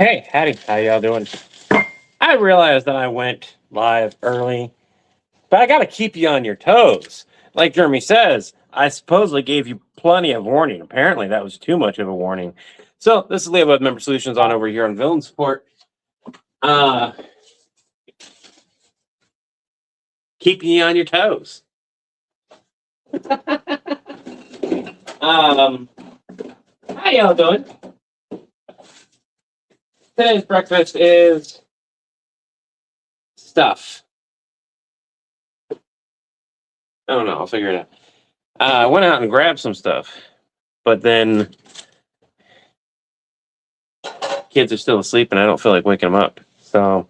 Hey, Hattie, how y'all doing? I realized that I went live early, but I got to keep you on your toes. Like Jeremy says, I supposedly gave you plenty of warning. Apparently, that was too much of a warning. So, this is Levi with Member Solutions on over here on Villain Support. Uh, Keeping you on your toes. How y'all doing? Today's breakfast is stuff. I don't know. I'll figure it out. I went out and grabbed some stuff, but then kids are still asleep and I don't feel like waking them up. So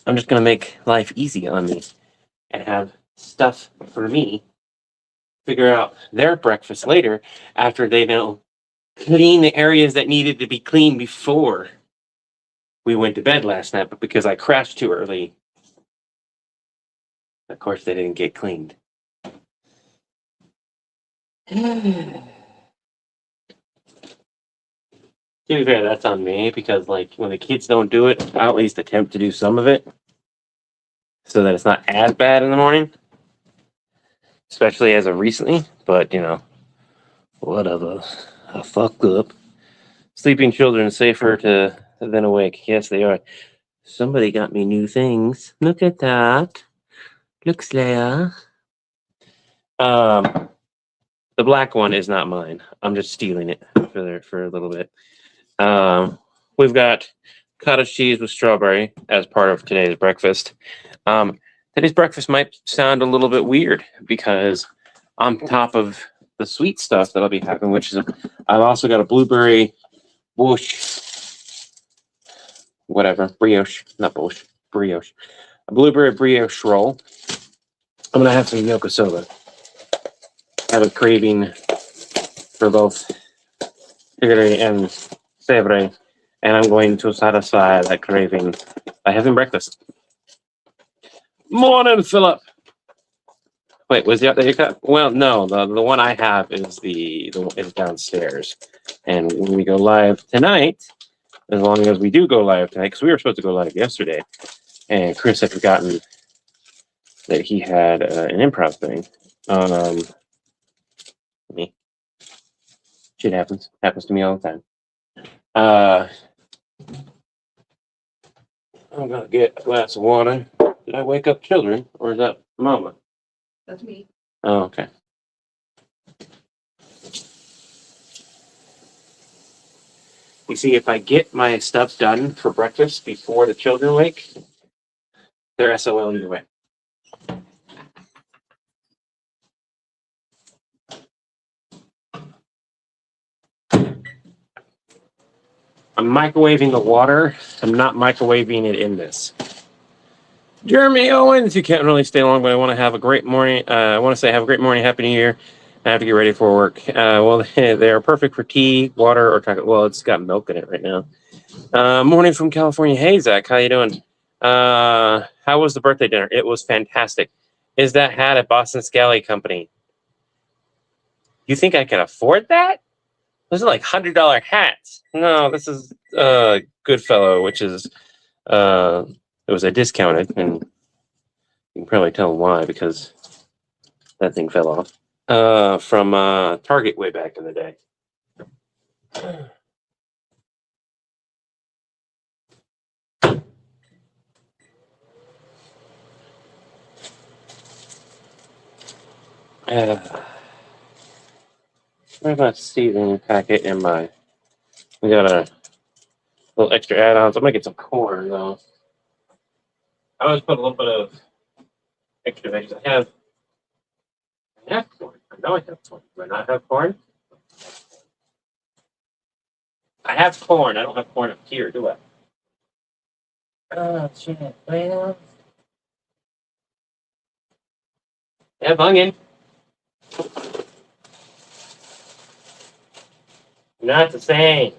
I'm just going to make life easy on me and have stuff for me figure out their breakfast later after they know clean the areas that needed to be cleaned before we went to bed last night. But because I crashed too early, of course, they didn't get cleaned. To be fair, that's on me because, like, when the kids don't do it, I at least attempt to do some of it so that it's not as bad in the morning, especially as of recently. But, whatever. I fucked up. Sleeping children are safer than awake. Yes, they are. Somebody got me new things. Look at that. Looks there. The black one is not mine. I'm just stealing it for a little bit. We've got cottage cheese with strawberry as part of today's breakfast. Today's breakfast might sound a little bit weird because on top of the sweet stuff that I'll be having, which is I've also got a blueberry brioche, not bush, brioche, a blueberry brioche roll. I'm gonna have some Yoka soda. I have a craving for both sugary and savory, and I'm going to satisfy that craving by having breakfast. Morning, Philip. Wait, was the other cup? Well, no, the one I have is is downstairs, and when we go live tonight, as long as we do go live tonight, because we were supposed to go live yesterday, and Chris had forgotten that he had an improv thing. Me, shit happens to me all the time. I'm gonna get a glass of water. Did I wake up children, or is that Mama? That's me. Oh, okay. You see, if I get my stuff done for breakfast before the children wake, they're SOL either way. I'm microwaving the water. I'm not microwaving it in this. Jeremy Owens, you can't really stay long, but I want to have a great morning. I want to say have a great morning, Happy New Year. I have to get ready for work. Well, they are perfect for tea, water, or chocolate. Well, it's got milk in it right now. Morning from California. Hey, Zach, how you doing? How was the birthday dinner? It was fantastic. Is that hat at Boston Scally Company? You think I can afford that? Those are like $100 hats. No, this is Goodfellow, which is it was a discounted, and you can probably tell why because that thing fell off. From Target way back in the day. Where's my seasoning packet in my? We got a little extra add-ons. I'm gonna get some corn though. I always put a little bit of extra veggies. I have corn. I know I have corn. Do I not have corn? I have corn. I don't have corn up here, do I? Oh shit! Well, I have onion. Not the same.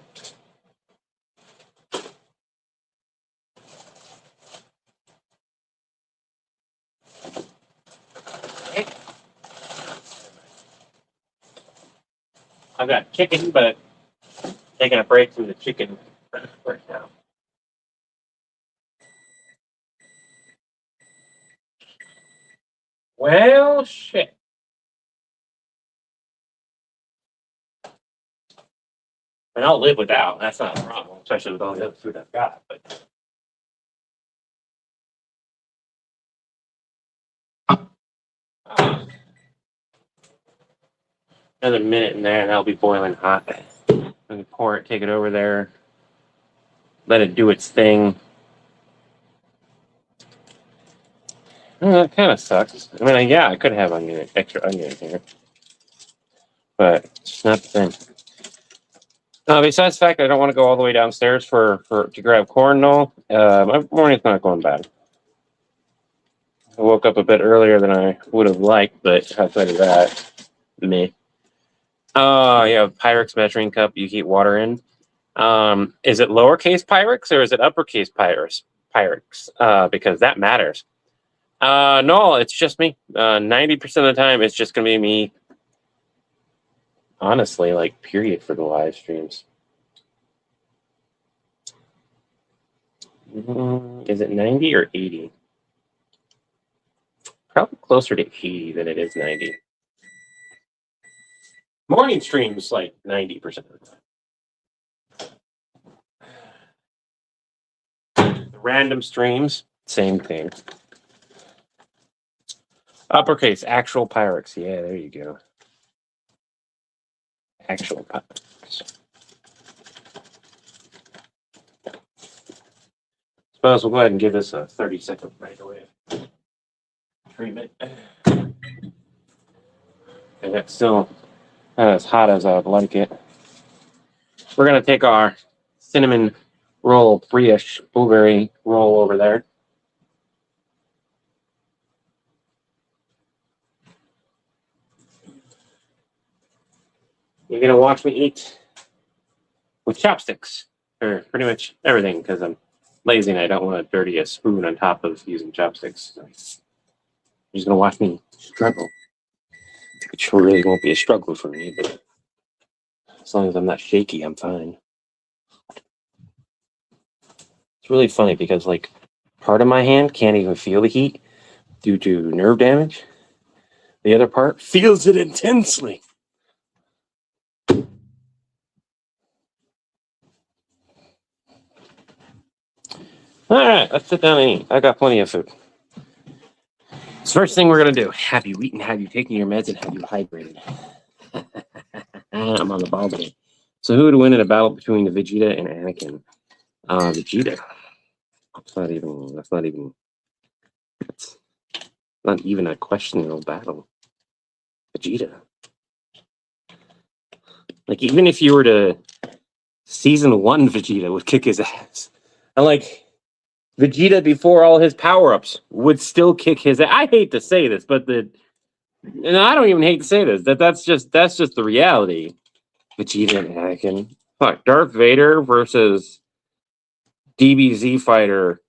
I've got chicken, but taking a break from the chicken right now. Well, shit. And I'll live without. That's not a problem, especially with all the other food I've got. But another minute in there, and that'll be boiling hot. Let me pour it, take it over there, let it do its thing. Oh, that kind of sucks. I mean, yeah, I could have extra onion here, but it's not the thing. Besides the fact I don't want to go all the way downstairs to grab corn and all, my morning's not going bad. I woke up a bit earlier than I would have liked, but outside of that, me. Oh, yeah, Pyrex measuring cup you heat water in. Is it lowercase Pyrex or is it uppercase Pyrex? Because that matters. No, it's just me. 90% of the time, it's just going to be me. Honestly, like, period for the live streams. Is it 90 or 80? Probably closer to 80 than it is 90. Morning streams, like 90% of the time. The random streams, same thing. Uppercase, actual Pyrex. Yeah, there you go. Actual Pyrex. Suppose we'll go ahead and give this a 30-second microwave treatment. And it's still not as hot as I would like it. We're going to take our cinnamon roll, brioche blueberry roll over there. You're going to watch me eat with chopsticks, or pretty much everything, because I'm lazy and I don't want to dirty a spoon on top of using chopsticks. So you're just going to watch me struggle. It sure really won't be a struggle for me, but as long as I'm not shaky, I'm fine. It's really funny because, like, part of my hand can't even feel the heat due to nerve damage. The other part feels it intensely. All right, let's sit down and eat. I got plenty of food. So first thing we're going to do, have you eaten, have you taken your meds, and have you hydrated? I'm on the ball today. So who would win in a battle between Vegeta and Anakin? Vegeta. That's not even a questionable battle. Vegeta. Like, even if you were to season 1, Vegeta would kick his ass. And like, Vegeta before all his power-ups would still kick his ass. I hate to say this, but I don't even hate to say this. That's just the reality. Vegeta and Anakin. Fuck, Darth Vader versus DBZ fighter.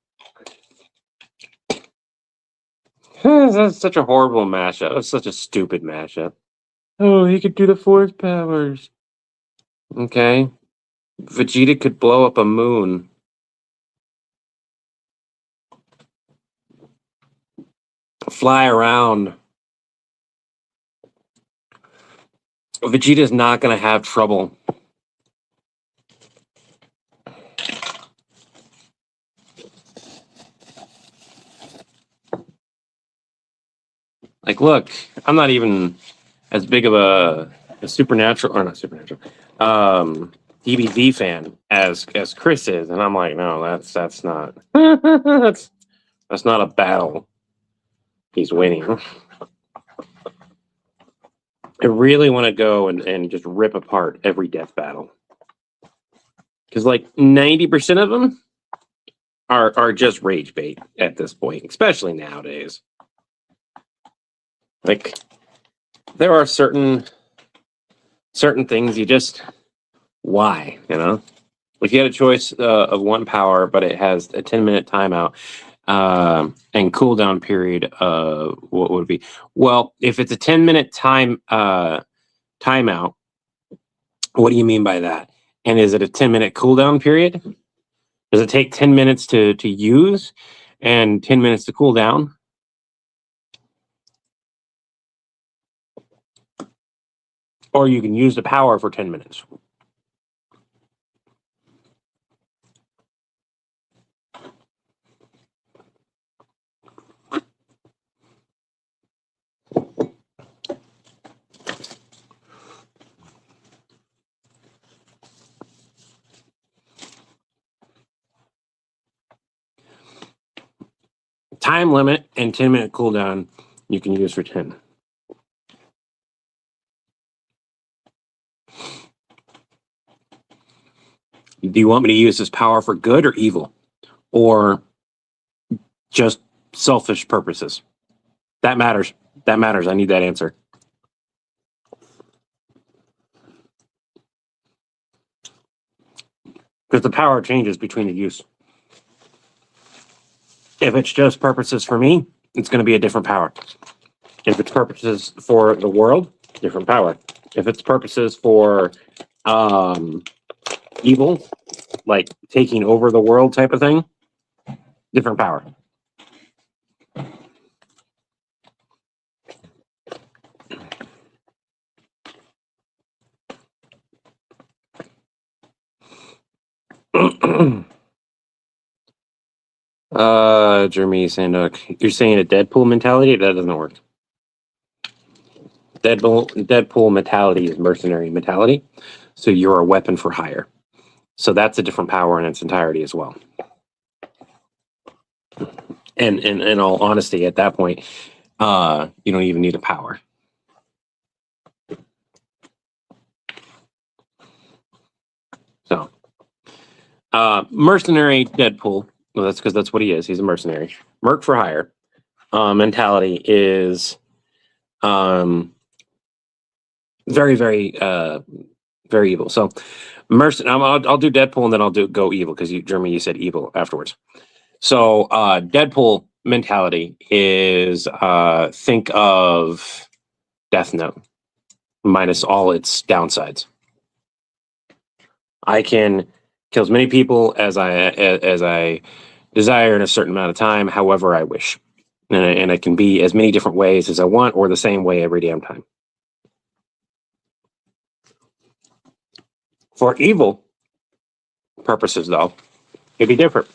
That's such a horrible mashup. That's such a stupid mashup. Oh, he could do the Force powers. Okay. Vegeta could blow up a moon. Fly around. Vegeta's not going to have trouble. Like, look, I'm not even as big of a supernatural, or not supernatural, DBZ fan as Chris is, and I'm like, no, that's not that's not a battle he's winning. I really want to go and just rip apart every death battle, because like 90% of them are just rage bait at this point, especially nowadays. Like, there are certain things you just, why, you know? If you had a choice of one power, but it has a 10-minute timeout and cooldown period, what would it be? Well, if it's a 10-minute timeout, what do you mean by that? And is it a 10-minute cooldown period? Does it take 10 minutes to use and 10 minutes to cool down? Or you can use the power for 10 minutes. Time limit and 10-minute cooldown you can use for 10. Do you want me to use this power for good or evil? Or just selfish purposes? That matters. That matters. I need that answer. Because the power changes between the use. If it's just purposes for me, it's going to be a different power. If it's purposes for the world, different power. If it's purposes for evil, like taking over the world type of thing, different power. Jeremy Sandock, you're saying a Deadpool mentality? That doesn't work. Deadpool mentality is mercenary mentality. So you're a weapon for hire. So that's a different power in its entirety as well. And in all honesty, at that point, you don't even need a power. So, mercenary Deadpool. Well, that's because that's what he is. He's a mercenary. Merc for hire mentality is very, very, very evil. So, I'll do Deadpool and then I'll go evil because Jeremy, you said evil afterwards. So, Deadpool mentality is think of Death Note minus all its downsides. I can kill as many people as I desire in a certain amount of time, however I wish, and I can be as many different ways as I want, or the same way every damn time. For evil purposes, though, it'd be different.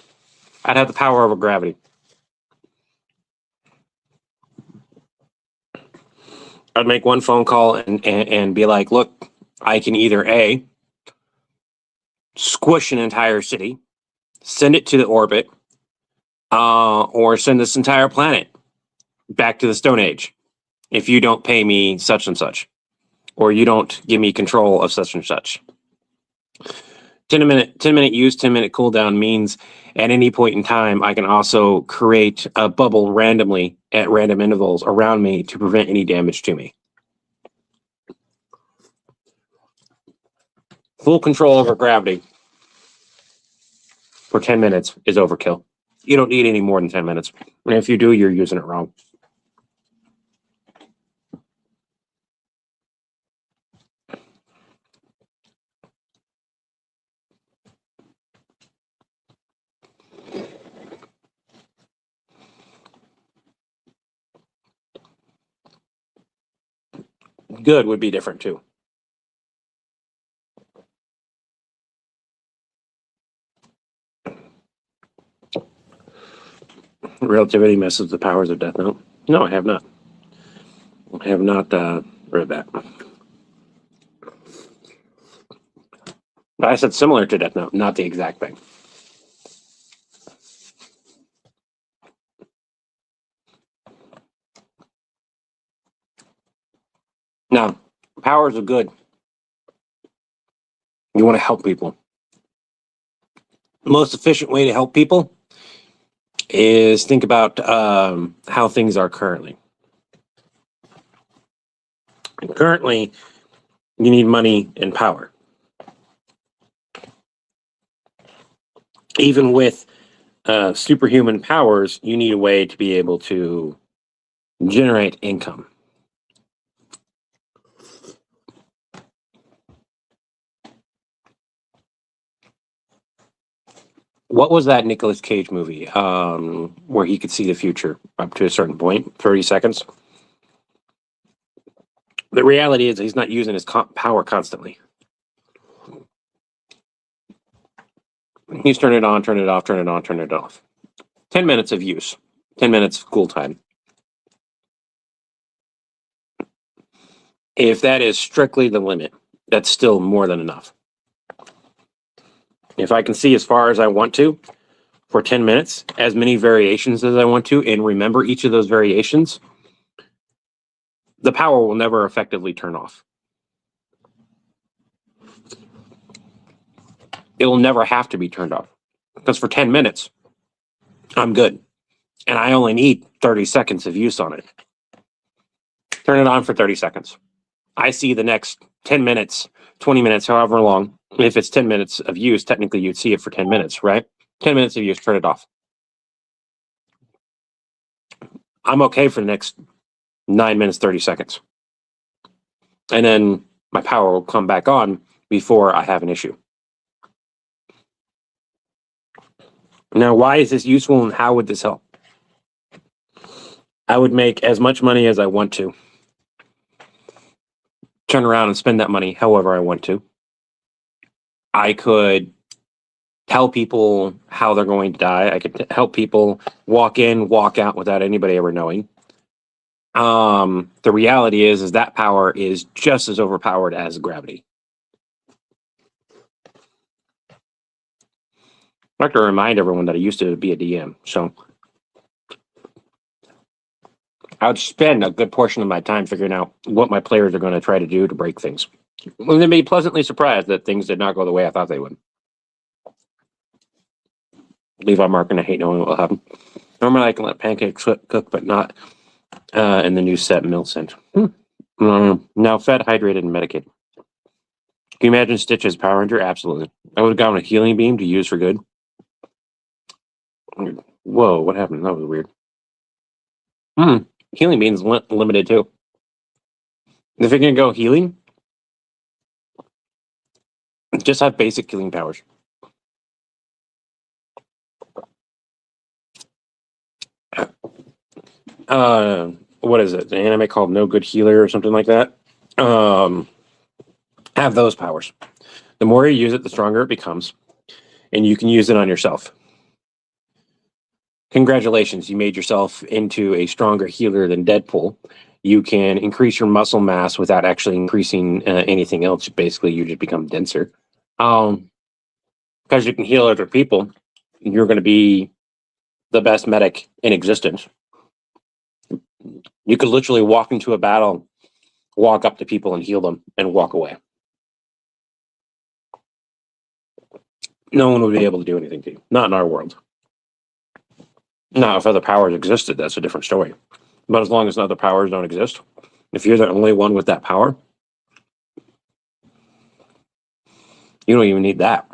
I'd have the power over gravity. I'd make one phone call and be like, look, I can either A, squish an entire city, send it to the orbit, or send this entire planet back to the Stone Age if you don't pay me such and such, or you don't give me control of such and such. 10-minute use, 10-minute cooldown means at any point in time, I can also create a bubble randomly at random intervals around me to prevent any damage to me. Full control over gravity for 10 minutes is overkill. You don't need any more than 10 minutes. And if you do, you're using it wrong. Good would be different too. Relativity messes the powers of Death Note. No, I have not. I have not read that. But I said similar to Death Note, not the exact thing. Now, powers are good. You want to help people. The most efficient way to help people is think about how things are currently. And currently, you need money and power. Even with superhuman powers, you need a way to be able to generate income. What was that Nicolas Cage movie where he could see the future up to a certain point, 30 seconds? The reality is he's not using his power constantly. He's turning it on, turn it off, turn it on, turn it off. 10 minutes of use. 10 minutes of cool time. If that is strictly the limit, that's still more than enough. If I can see as far as I want to for 10 minutes, as many variations as I want to, and remember each of those variations, the power will never effectively turn off. It will never have to be turned off. Because for 10 minutes, I'm good. And I only need 30 seconds of use on it. Turn it on for 30 seconds. I see the next 10 minutes, 20 minutes, however long. If it's 10 minutes of use, technically you'd see it for 10 minutes, right? 10 minutes of use, turn it off. I'm okay for the next 9 minutes, 30 seconds. And then my power will come back on before I have an issue. Now, why is this useful and how would this help? I would make as much money as I want to. Turn around and spend that money however I want to. I could tell people how they're going to die. I could help people walk in, walk out without anybody ever knowing. The reality is that power is just as overpowered as gravity. I'd like to remind everyone that I used to be a DM, so I would spend a good portion of my time figuring out what my players are going to try to do to break things. And they'd be pleasantly surprised that things did not go the way I thought they would. Levi Mark and I hate knowing what will happen. Normally I can let pancakes cook, but not in the new set Millicent. Now fed, hydrated, and medicated. Can you imagine Stitch's Power Ranger? Absolutely. I would have gotten a healing beam to use for good. Whoa, what happened? That was weird. Healing beams limited too. If you're gonna go healing, just have basic healing powers. What is it? An anime called No Good Healer or something like that. Have those powers. The more you use it, the stronger it becomes, and you can use it on yourself. Congratulations, you made yourself into a stronger healer than Deadpool. You can increase your muscle mass without actually increasing anything else. Basically, you just become denser. Because you can heal other people, you're going to be the best medic in existence. You could literally walk into a battle, walk up to people and heal them, and walk away. No one would be able to do anything to you. Not in our world. Now, if other powers existed, that's a different story. But as long as other powers don't exist, if you're the only one with that power, you don't even need that.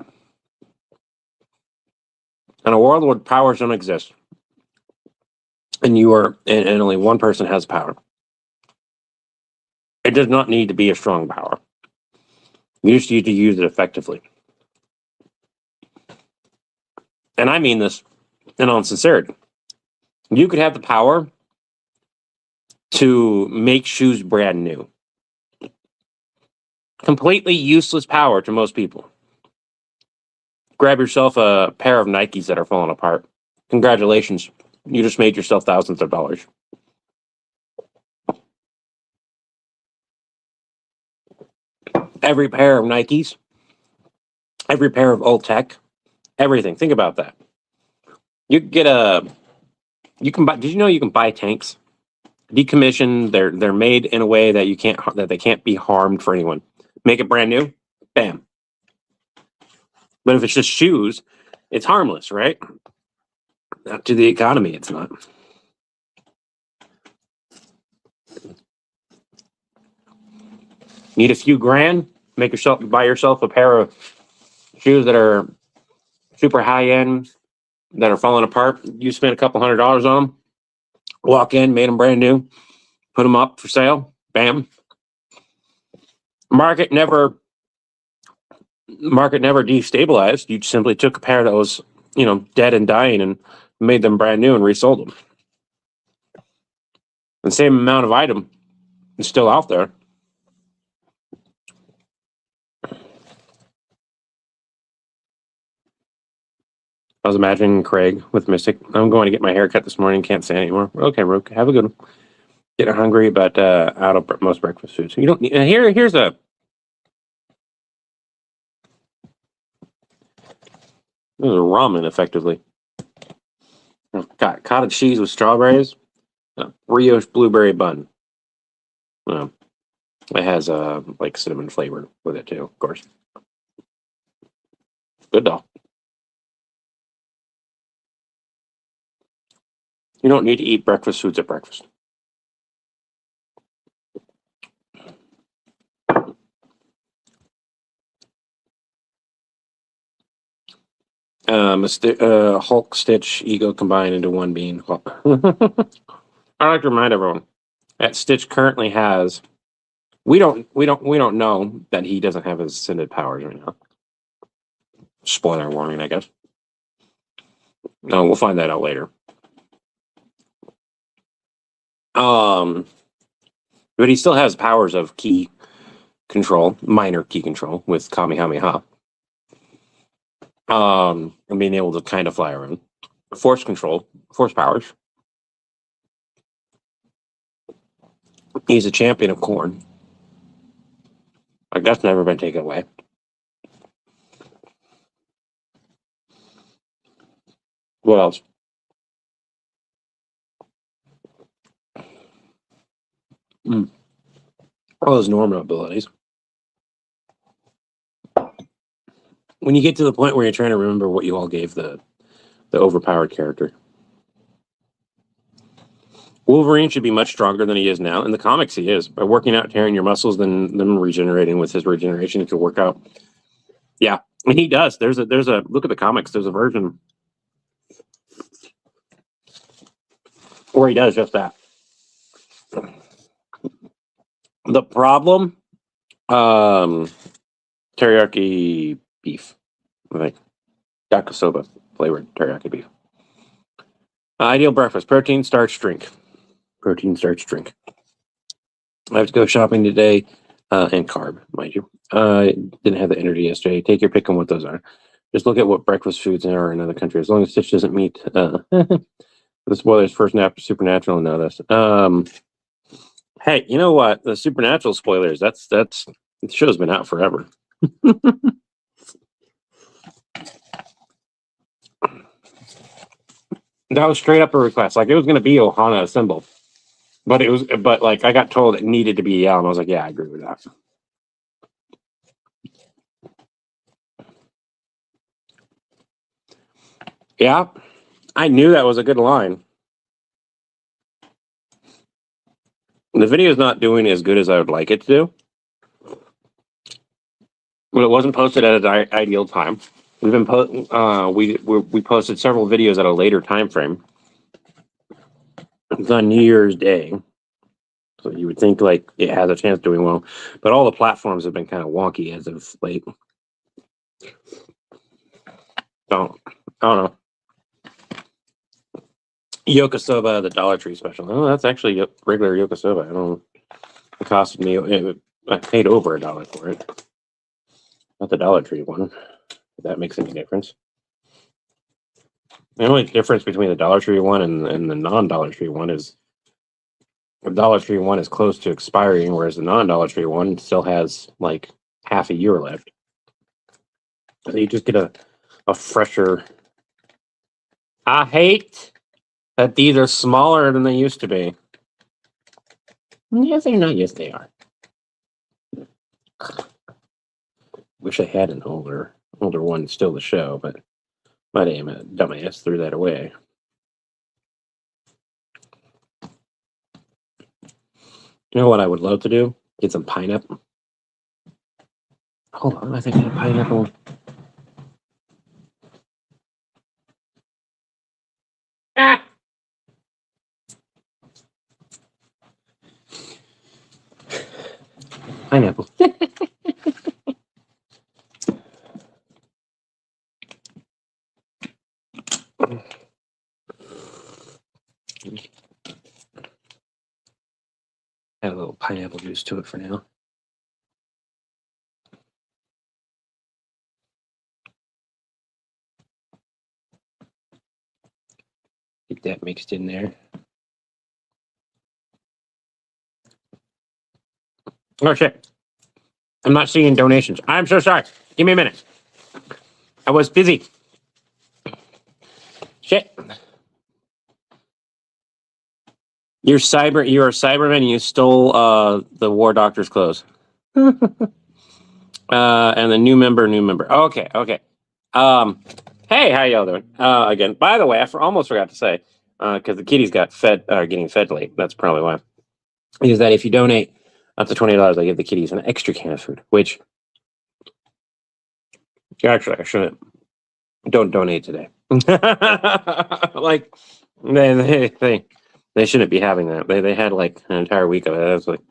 In a world where powers don't exist, and and only one person has power, it does not need to be a strong power. You just need to use it effectively. And I mean this in all sincerity. You could have the power to make shoes brand new. Completely useless power to most people. Grab yourself a pair of Nikes that are falling apart. Congratulations. You just made yourself thousands of dollars. Every pair of Nikes, every pair of old tech, everything. Think about that. You could get you can buy, did you know you can buy tanks? Decommissioned, they're made in a way that they can't be harmed for anyone. Make it brand new, bam. But if it's just shoes, it's harmless, right? Not to the economy, it's not. Need a few grand, buy yourself a pair of shoes that are super high end, that are falling apart. You spend a couple $100 on them, walk in, made them brand new, put them up for sale, bam. Market never destabilized. You simply took a pair that was, dead and dying and made them brand new and resold them. The same amount of item is still out there. I was imagining Craig with Mystic. I'm going to get my hair cut this morning. Can't say anymore. Okay, Rook, have a good one. Getting hungry, but out of most breakfast foods. You don't need. Here's a. This is a ramen, effectively. I've got cottage cheese with strawberries, a brioche blueberry bun. It has like cinnamon flavor with it too, of course. Good doll. You don't need to eat breakfast foods at breakfast. Hulk, Stitch, Ego combined into one being. I like to remind everyone that Stitch currently has. We don't know that he doesn't have his ascended powers right now. Spoiler warning, I guess. No, we'll find that out later. But he still has powers of key control, minor key control with Kamehameha. And being able to kind of fly around. Force control, force powers. He's a champion of corn. Like, that's never been taken away. What else? All those normal abilities. When you get to the point where you're trying to remember what you all gave the overpowered character. Wolverine should be much stronger than he is now. In the comics, he is. By working out, tearing your muscles, then regenerating with his regeneration, he can work out. Yeah, and he does. There's a look at the comics. There's a version where he does just that. The problem, teriyaki beef, like yakisoba flavored teriyaki beef. Ideal breakfast: protein, starch, drink. Protein, starch, drink. I have to go shopping today, and carb, mind you. Didn't have the energy yesterday. Take your pick on what those are. Just look at what breakfast foods are in other countries. As long as Stitch doesn't meet the spoilers, first nap, Supernatural, and now this. Hey, you know what? The Supernatural spoilers. That's the show's been out forever. That was straight up a request. Like, it was going to be Ohana Assemble, but like, I got told it needed to be Yell, and I was like, yeah, I agree with that. Yeah, I knew that was a good line. The video is not doing as good as I would like it to do, but it wasn't posted at an ideal time. We've been we posted several videos at a later time frame. It's on New Year's Day, so you would think like it has a chance of doing well, but all the platforms have been kind of wonky as of late. So I don't know. Yokosoba, the Dollar Tree special. Oh, that's actually regular Yokosoba. I don't know. It costed me. I paid over $1 for it. Not the Dollar Tree one. If that makes any difference. The only difference between the Dollar Tree one and the non-Dollar Tree one is the Dollar Tree one is close to expiring, whereas the non-Dollar Tree one still has like half a year left. So you just get a fresher. I hate that these are smaller than they used to be. Yes, they're not. Yes, they are. Wish I had an older one still to show, but my damn dumbass threw that away. You know what I would love to do? Get some pineapple. Hold on, I think I have pineapple. Ah! Pineapple. Add a little pineapple juice to it for now. Get that mixed in there. Oh shit. I'm not seeing donations. I'm so sorry. Give me a minute. I was busy. Shit. You're a Cyberman and you stole the War Doctor's clothes. And the new member. Okay. Hey, how y'all doing? Again, by the way, I almost forgot to say, because the kitties got fed, getting fed late. That's probably why. Is that if you donate up to $20, I give the kitties an extra can of food, which actually I shouldn't. Don't donate today. Like they shouldn't be having that. They had like an entire week of it. That's like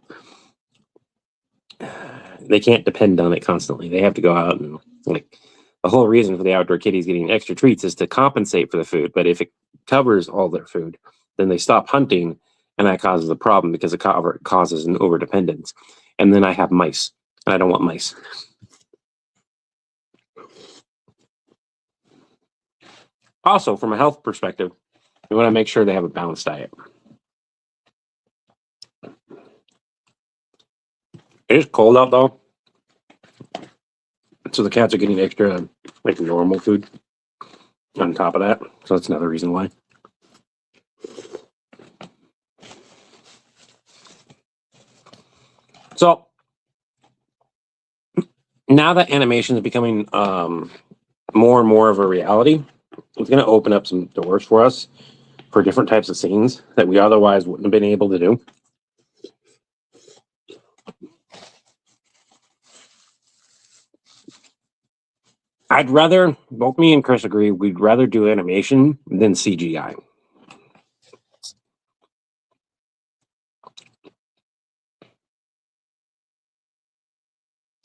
they can't depend on it constantly. They have to go out and like the whole reason for the outdoor kitties getting extra treats is to compensate for the food. But if it covers all their food, then they stop hunting, and that causes a problem because it causes an overdependence. And then I have mice, and I don't want mice. Also, from a health perspective, we want to make sure they have a balanced diet. It is cold out though, so the cats are getting extra like normal food on top of that. So that's another reason why. So now that animation is becoming more and more of a reality, it's going to open up some doors for us for different types of scenes that we otherwise wouldn't have been able to do. I'd rather, both me and Chris agree, we'd rather do animation than CGI.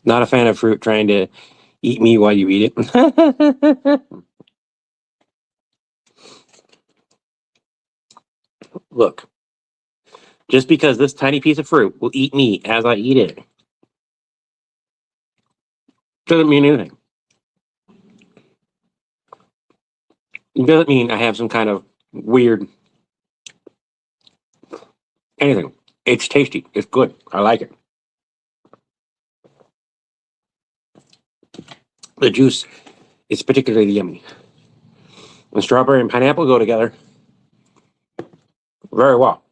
Not a fan of fruit trying to eat me while you eat it. Look, just because this tiny piece of fruit will eat me as I eat it doesn't mean anything. It doesn't mean I have some kind of weird anything. It's tasty. It's good. I like it. The juice is particularly yummy. And strawberry and pineapple go together very well.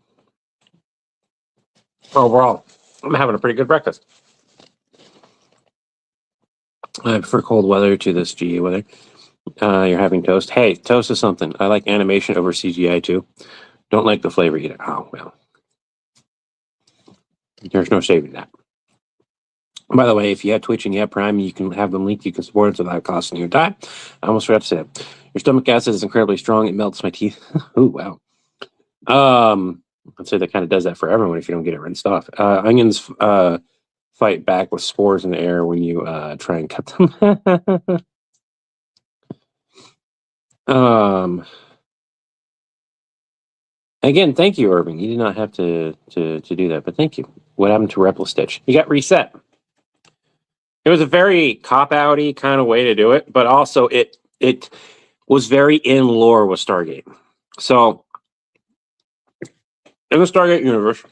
Overall, I'm having a pretty good breakfast. I prefer cold weather to this GA weather. You're having toast. Hey, toast is something. I like animation over CGI too. Don't like the flavor either. Oh, well. There's no saving that. By the way, if you have Twitch and you have Prime, you can have them linked. You can support it without costing you time. I almost forgot to say that. Your stomach acid is incredibly strong. It melts my teeth. Oh, wow. I'd say that kind of does that for everyone if you don't get it rinsed off. Onions fight back with spores in the air when you try and cut them. Again, thank you, Irving. You did not have to do that, but thank you. What happened to Repl Stitch? You got reset. It was a very cop-outy kind of way to do it, but also it was very in lore with Stargate. So in the Stargate universe,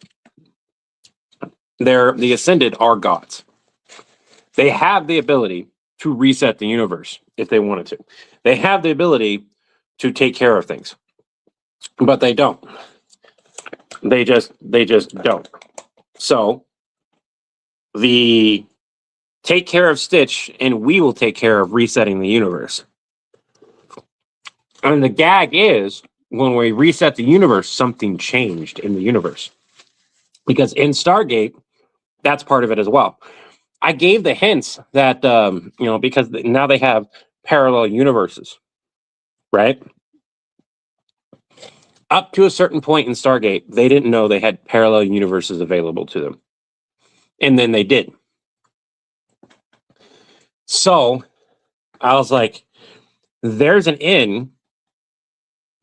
the Ascended are gods. They have the ability to reset the universe if they wanted to. They have the ability to take care of things, but they don't. They just don't. So the take care of Stitch, and we will take care of resetting the universe. And the gag is, when we reset the universe, something changed in the universe. Because in Stargate, that's part of it as well. I gave the hints that, because now they have parallel universes, right? Up to a certain point in Stargate, they didn't know they had parallel universes available to them. And then they did. So I was like, there's an in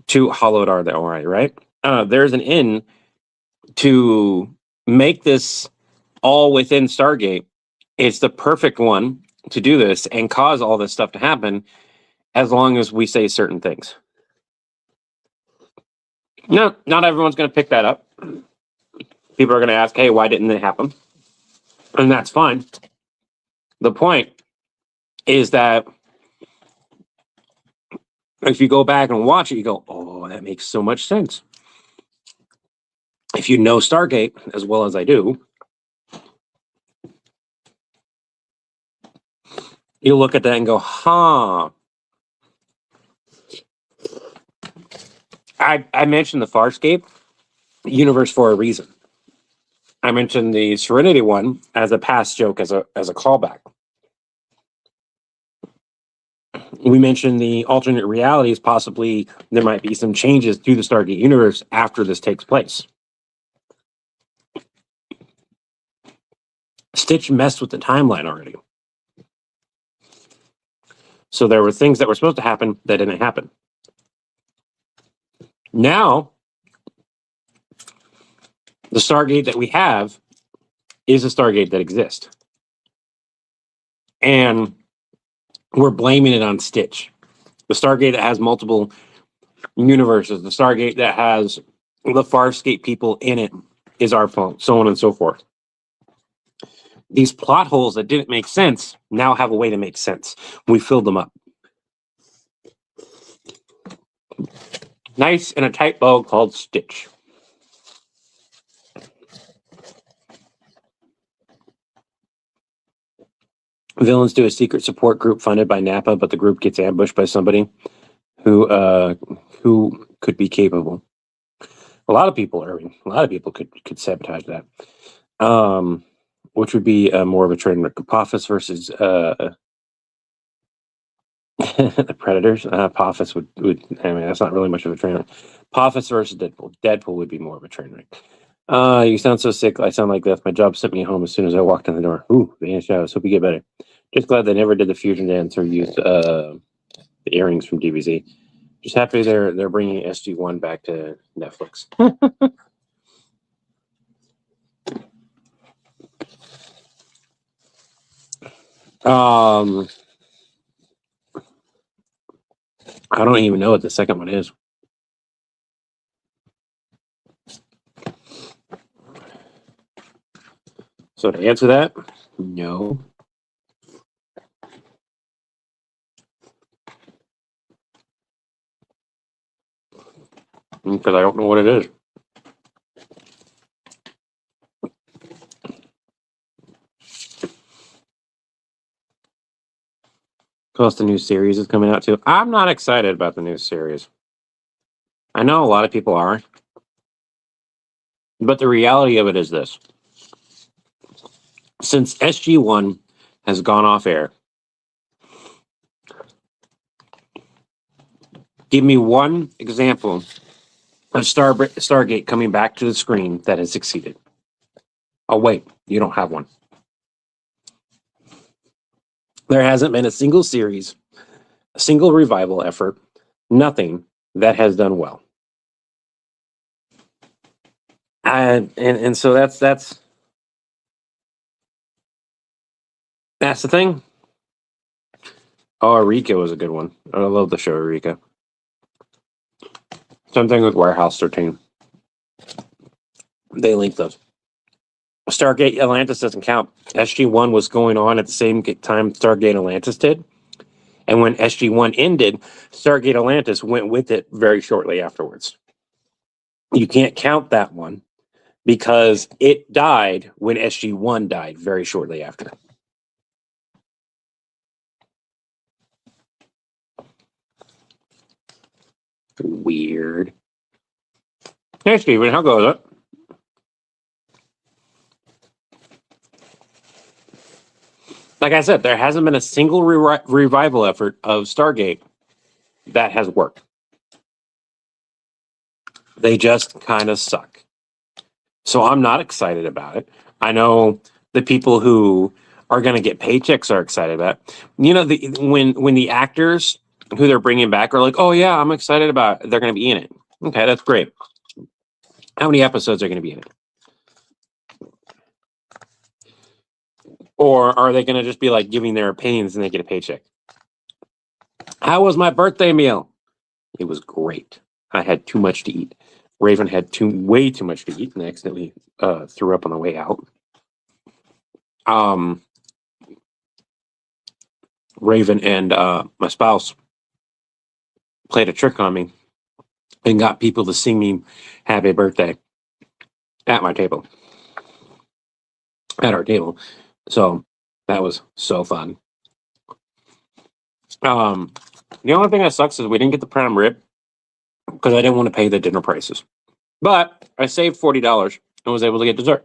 to Hollowed Are the Ori, right? There's an in to make this all within Stargate. It's the perfect one to do this and cause all this stuff to happen as long as we say certain things. No, not everyone's going to pick that up. People are going to ask, hey, why didn't it happen? And that's fine. The point is that if you go back and watch it, you go, oh, that makes so much sense. If you know Stargate as well as I do, you look at that and go, huh. I mentioned the Farscape universe for a reason. I mentioned the Serenity one as a past joke, as a callback. We mentioned the alternate realities. Possibly there might be some changes to the Stargate universe after this takes place. Stitch messed with the timeline already. So there were things that were supposed to happen that didn't happen. Now, the Stargate that we have is a Stargate that exists. And we're blaming it on Stitch. The Stargate that has multiple universes, the Stargate that has the Farscape people in it is our fault, so on and so forth. These plot holes that didn't make sense now have a way to make sense. We filled them up. Nice and a tight bow called Stitch. Villains do a secret support group funded by Napa, but the group gets ambushed by somebody who could be capable. A lot of people could sabotage that. Which would be more of a train wreck. Apophis versus the Predators. Apophis would I mean, that's not really much of a train wreck. Apophis versus Deadpool. Deadpool would be more of a train wreck. You sound so sick. I sound like death. My job sent me home as soon as I walked in the door. Ooh, the shadows. Hope you get better. Just glad they never did the fusion dance or used the earrings from DBZ. Just happy they're bringing SG1 back to Netflix. I don't even know what the second one is. So to answer that, no. Because I don't know what it is. Plus, the new series is coming out too. I'm not excited about the new series. I know a lot of people are. But the reality of it is this. Since SG1 has gone off air, give me one example of Stargate coming back to the screen that has succeeded. Oh, wait, you don't have one. There hasn't been a single series, a single revival effort, nothing that has done well. And so that's the thing. Oh, Eureka was a good one. I love the show Eureka. Same thing with Warehouse 13. They link those. Stargate Atlantis doesn't count. SG1 was going on at the same time Stargate Atlantis did. And when SG1 ended, Stargate Atlantis went with it very shortly afterwards. You can't count that one because it died when SG1 died very shortly after. Weird. Hey, Steven, how goes it? Like I said, there hasn't been a single revival effort of Stargate that has worked. They just kind of suck. So I'm not excited about it. I know the people who are going to get paychecks are excited about it. You know, when the actors who they're bringing back are like, oh, yeah, I'm excited about it. They're going to be in it. Okay, that's great. How many episodes are going to be in it? Or are they going to just be like giving their opinions and they get a paycheck? How was my birthday meal? It was great. I had too much to eat. Raven had way too much to eat and accidentally threw up on the way out. Raven and my spouse played a trick on me and got people to sing me happy birthday at our table. So that was so fun. The only thing that sucks is we didn't get the prime rib because I didn't want to pay the dinner prices. But I saved $40 and was able to get dessert.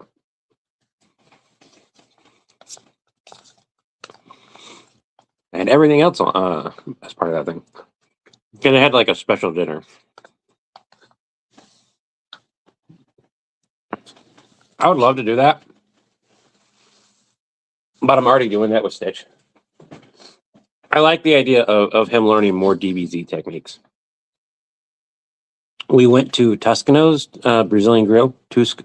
And everything else as part of that thing. Because I had like a special dinner. I would love to do that. But I'm already doing that with Stitch. I like the idea of him learning more DBZ techniques. We went to Toscano's Brazilian Grill. Tucanos.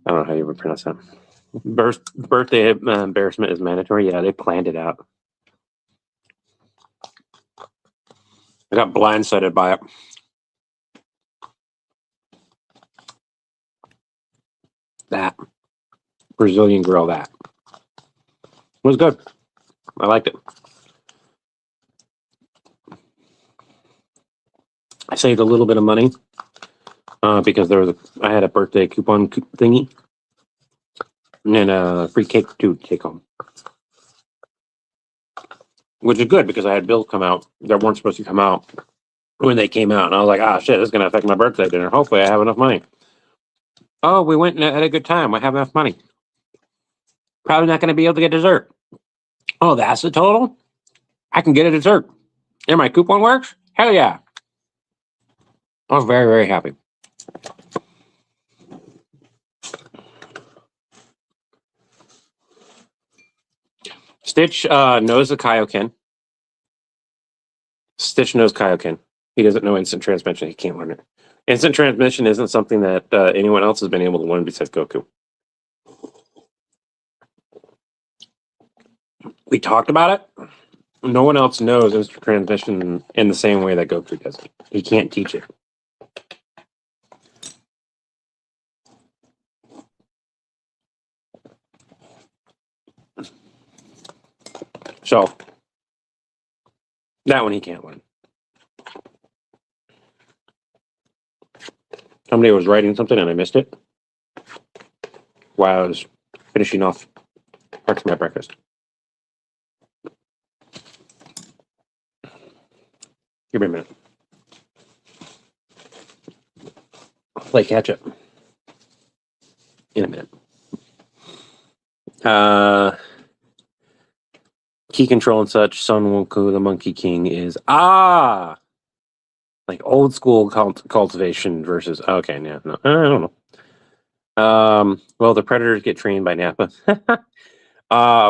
I don't know how you would pronounce that. Birthday embarrassment is mandatory. Yeah, they planned it out. I got blindsided by it. That Brazilian Grill, that was good. I liked it. I saved a little bit of money because I had a birthday coupon thingy and a free cake to take home, which is good because I had bills come out that weren't supposed to come out when they came out, and I was like, shit, this is gonna affect my birthday dinner. Hopefully, I have enough money. Oh, we went and had a good time. I have enough money. Probably not going to be able to get dessert. Oh, that's the total? I can get a dessert. And my coupon works? Hell yeah. I was very, very happy. Stitch knows the Kaioken. Stitch knows Kaioken. He doesn't know instant transmission. He can't learn it. Instant transmission isn't something that anyone else has been able to learn besides Goku. We talked about it. No one else knows instant transmission in the same way that Goku does it. He can't teach it. So, that one he can't learn. Somebody was writing something and I missed it while I was finishing off parts of my breakfast. Give me a minute. I'll play catch up in a minute. Key control and such. Son Wonku, the Monkey King is like old school cultivation versus okay, yeah, no, I don't know. Well, the predators get trained by Nappa.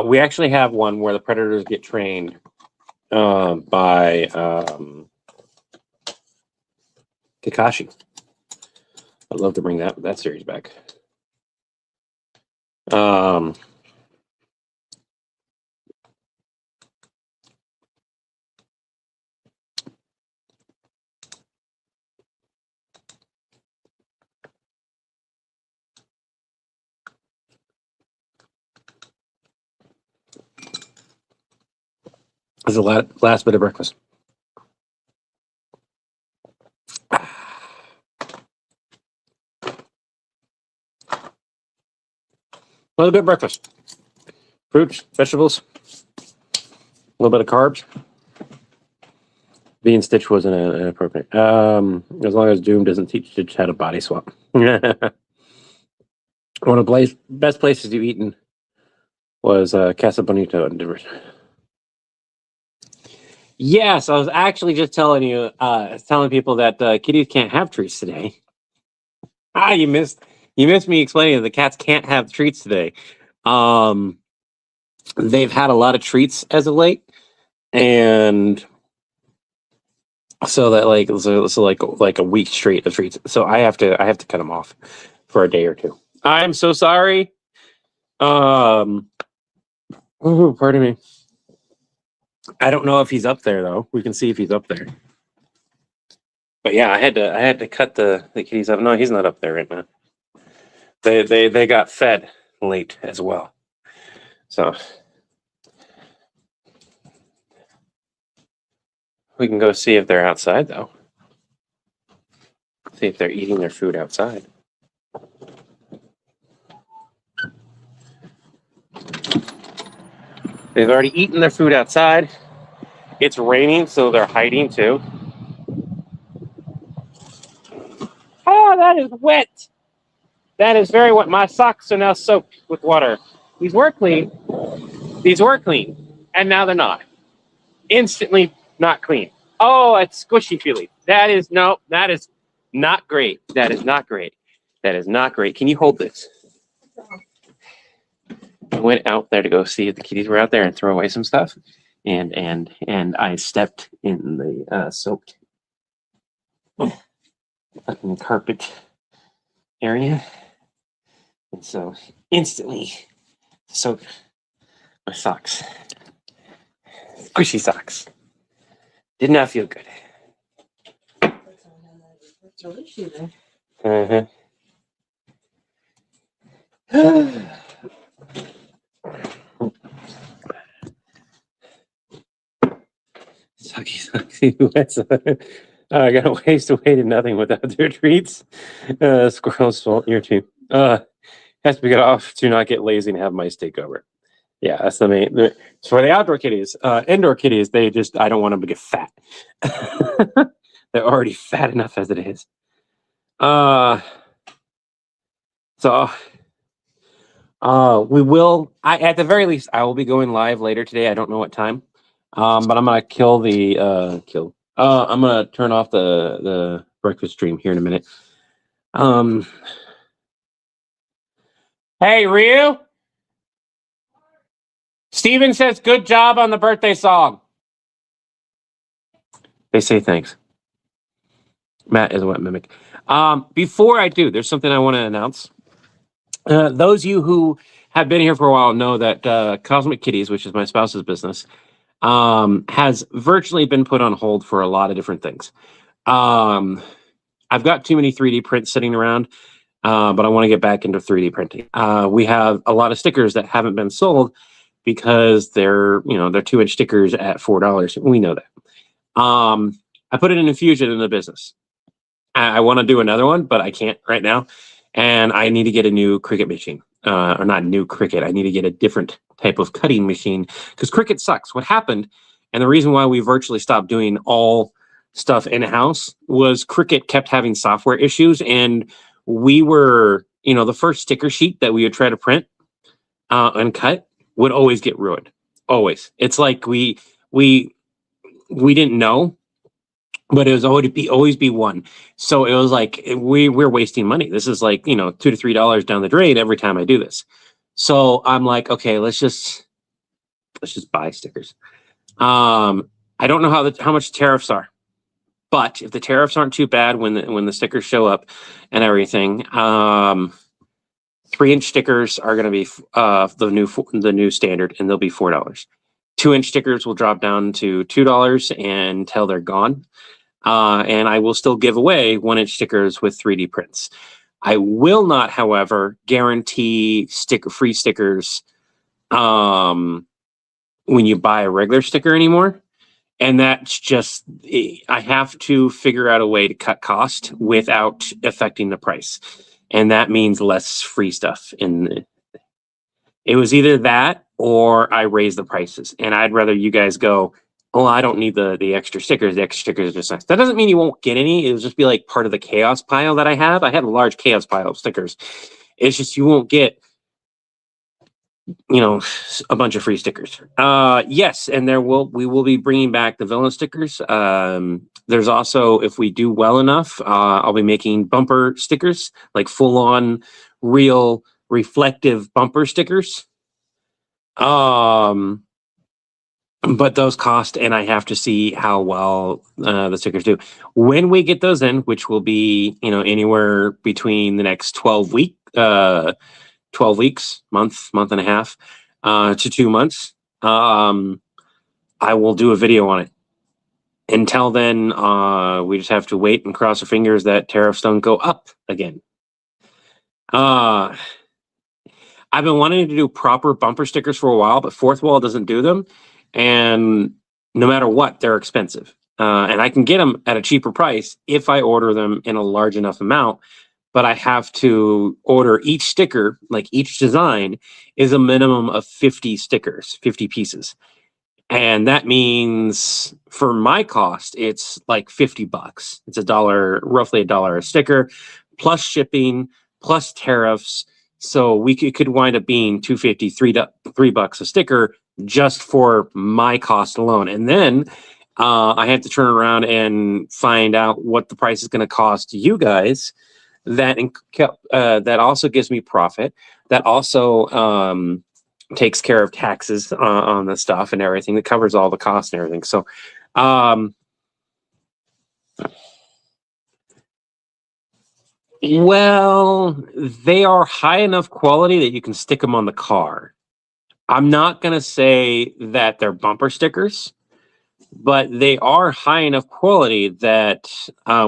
We actually have one where the predators get trained by Kakashi. I'd love to bring that series back. This is the last bit of breakfast. Another bit of breakfast. Fruits, vegetables, a little bit of carbs. Being Stitch wasn't inappropriate. As long as Doom doesn't teach Stitch how to body swap. One of the best places you've eaten was Casa Bonito in Denver. Yes, I was actually just telling people that kitties can't have treats today. You missed me explaining that the cats can't have treats today. They've had a lot of treats as of late, and so that like a week straight of treats. So I have to cut them off for a day or two. I'm so sorry. Pardon me. I don't know if he's up there though. We can see if he's up there. But yeah, I had to cut the kitties up. No, he's not up there right now. They got fed late as well. So we can go see if they're outside though. See if they're eating their food outside. They've already eaten their food outside. It's raining, so they're hiding too. Oh, that is wet. That is very wet. My socks are now soaked with water. These were clean. These were clean. And now they're not. Instantly not clean. Oh, it's squishy feeling. That is not great. That is not great. That is not great. Can you hold this? I went out there to go see if the kitties were out there and throw away some stuff. And I stepped in the soaked fucking carpet area. And so instantly soaked my socks. Squishy socks. Did not feel good. Uh-huh. Sucky. I got to waste away to nothing without their treats. Squirrel's fault. Your too. Has to be got off to not get lazy and have mice take over. Yeah, that's the main. So for the outdoor kitties, indoor kitties, I don't want them to get fat. They're already fat enough as it is. We will. At the very least, I will be going live later today. I don't know what time. But I'm gonna kill the I'm gonna turn off the breakfast stream here in a minute. Hey, Ryu. Steven says, good job on the birthday song. They say thanks. Matt is a wet mimic. Before I do, there's something I want to announce. Those of you who have been here for a while know that Cosmic Kitties, which is my spouse's business, has virtually been put on hold for a lot of different things. I've got too many 3D prints sitting around, but I want to get back into 3D printing. We have a lot of stickers that haven't been sold because they're 2-inch stickers at $4. We know that. I put an infusion in the business. I want to do another one, but I can't right now. And I need to get a new Cricut machine. Or not new Cricut. I need to get a different type of cutting machine because Cricut sucks. What happened, and the reason why we virtually stopped doing all stuff in-house was Cricut kept having software issues, and we were, the first sticker sheet that we would try to print and cut would always get ruined. Always. It's like we didn't know, but it was always be one. So it was like we're wasting money. This is like $2 to $3 down the drain every time I do this. So I'm like, okay, let's just buy stickers. I don't know how much tariffs are, but if the tariffs aren't too bad when the stickers show up and everything, 3-inch stickers are going to be the new standard, and they'll be $4. 2-inch stickers will drop down to $2 until they're gone. And I will still give away 1-inch stickers with 3D prints. I will not, however, guarantee free stickers when you buy a regular sticker anymore. And that's just, I have to figure out a way to cut cost without affecting the price. And that means less free stuff. And it was either that or I raise the prices. And I'd rather you guys go, oh, I don't need the extra stickers. The extra stickers are just nice. That doesn't mean you won't get any. It'll just be like part of the chaos pile that I have. I have a large chaos pile of stickers. It's just you won't get, a bunch of free stickers. Yes, and we will be bringing back the villain stickers. There's also, if we do well enough, I'll be making bumper stickers, like full-on, real, reflective bumper stickers. But those cost, and I have to see how well the stickers do. When we get those in, which will be, anywhere between the next 12 weeks, month and a half, to 2 months, I will do a video on it. until then, we just have to wait and cross our fingers that tariffs don't go up again. I've been wanting to do proper bumper stickers for a while, but Fourth Wall doesn't do them, and no matter what, they're expensive. And I can get them at a cheaper price if I order them in a large enough amount. But I have to order each sticker, like each design, is a minimum of 50 stickers, 50 pieces. And that means for my cost, it's like $50. It's roughly $1 a sticker, plus shipping, plus tariffs. So it could wind up being $2.50, $3 a sticker just for my cost alone. And then I have to turn around and find out what the price is going to cost you guys. That also gives me profit. That also takes care of taxes on the stuff and everything. That covers all the costs and everything. So, well, they are high enough quality that you can stick them on the car. I'm not going to say that they're bumper stickers, but they are high enough quality that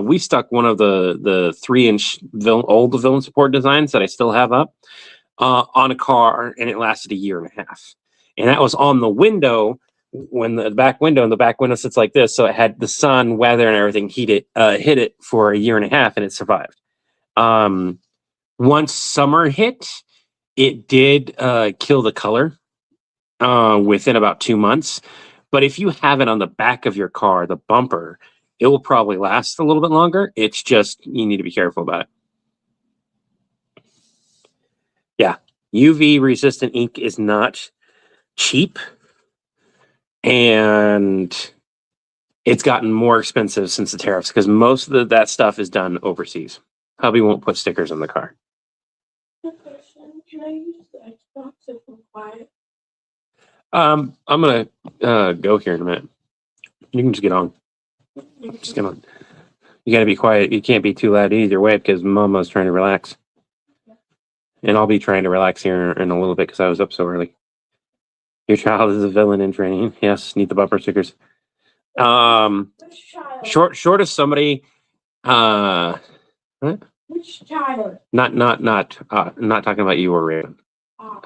we stuck one of the 3-inch old villain support designs that I still have up on a car, and it lasted a year and a half. And that was on the window when the back window sits like this, so it had the sun, weather, and everything hit it for a year and a half, and it survived. Once summer hit, it did kill the color within about 2 months. But if you have it on the back of your car, the bumper, it will probably last a little bit longer. It's just you need to be careful about it. Yeah, UV resistant ink is not cheap, and it's gotten more expensive since the tariffs because most of that stuff is done overseas. Hubby won't put stickers on the car. Can I use the Xbox if I'm quiet? I'm gonna go here in a minute. You can just get on. Just get on. You gotta be quiet. You can't be too loud either way because Mama's trying to relax. And I'll be trying to relax here in a little bit because I was up so early. Your child is a villain in training. Yes, need the bumper stickers. Short of somebody. What? Which child? Not talking about you or Raven.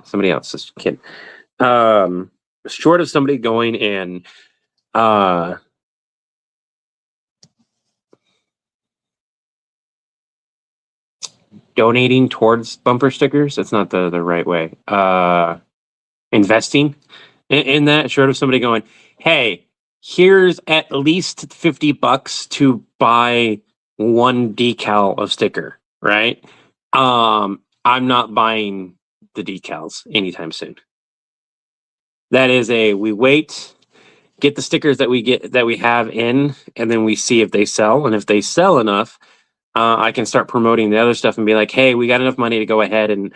Somebody else, this kid. Short of somebody going and donating towards bumper stickers. That's not the right way. Investing in that, short of somebody going, hey, here's at least $50 to buy one decal of sticker, right? I'm not buying the decals anytime soon. That is we wait, get the stickers that we have in, and then we see if they sell. And if they sell enough, I can start promoting the other stuff and be like, hey, we got enough money to go ahead and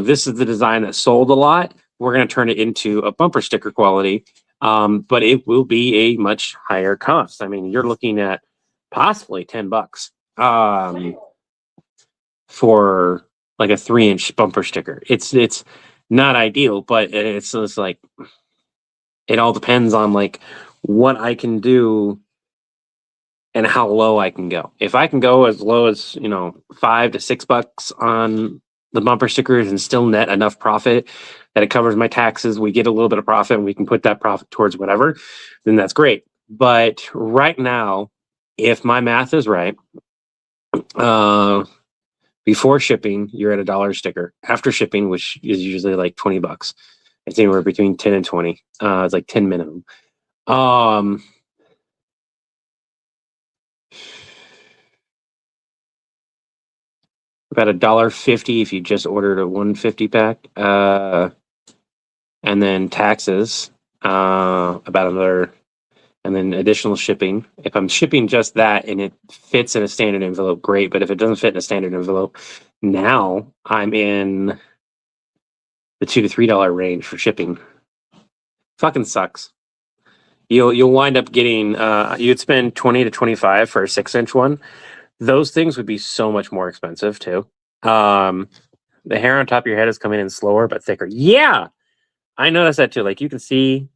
this is the design that sold a lot. We're going to turn it into a bumper sticker quality, but it will be a much higher cost. I mean, you're looking at possibly $10 for like a 3-inch bumper sticker. It's not ideal, but it's like it all depends on like what I can do and how low I can go. If I can go as low as, $5 to $6 on the bumper stickers and still net enough profit that it covers my taxes, we get a little bit of profit and we can put that profit towards whatever, then that's great. But right now, if my math is right, before shipping, you're at $1 sticker. After shipping, which is usually like $20, it's anywhere between 10 and 20. It's like 10 minimum. About $1.50 if you just ordered a 150 pack, and then taxes, about another, and then additional shipping. If I'm shipping just that and it fits in a standard envelope, great. But if it doesn't fit in a standard envelope, now I'm in the $2 to $3 range for shipping. Fucking sucks. You'll wind up getting you'd spend 20 to 25 for a 6-inch one. Those things would be so much more expensive too. The hair on top of your head is coming in slower but thicker. Yeah, I noticed that too. Like you can see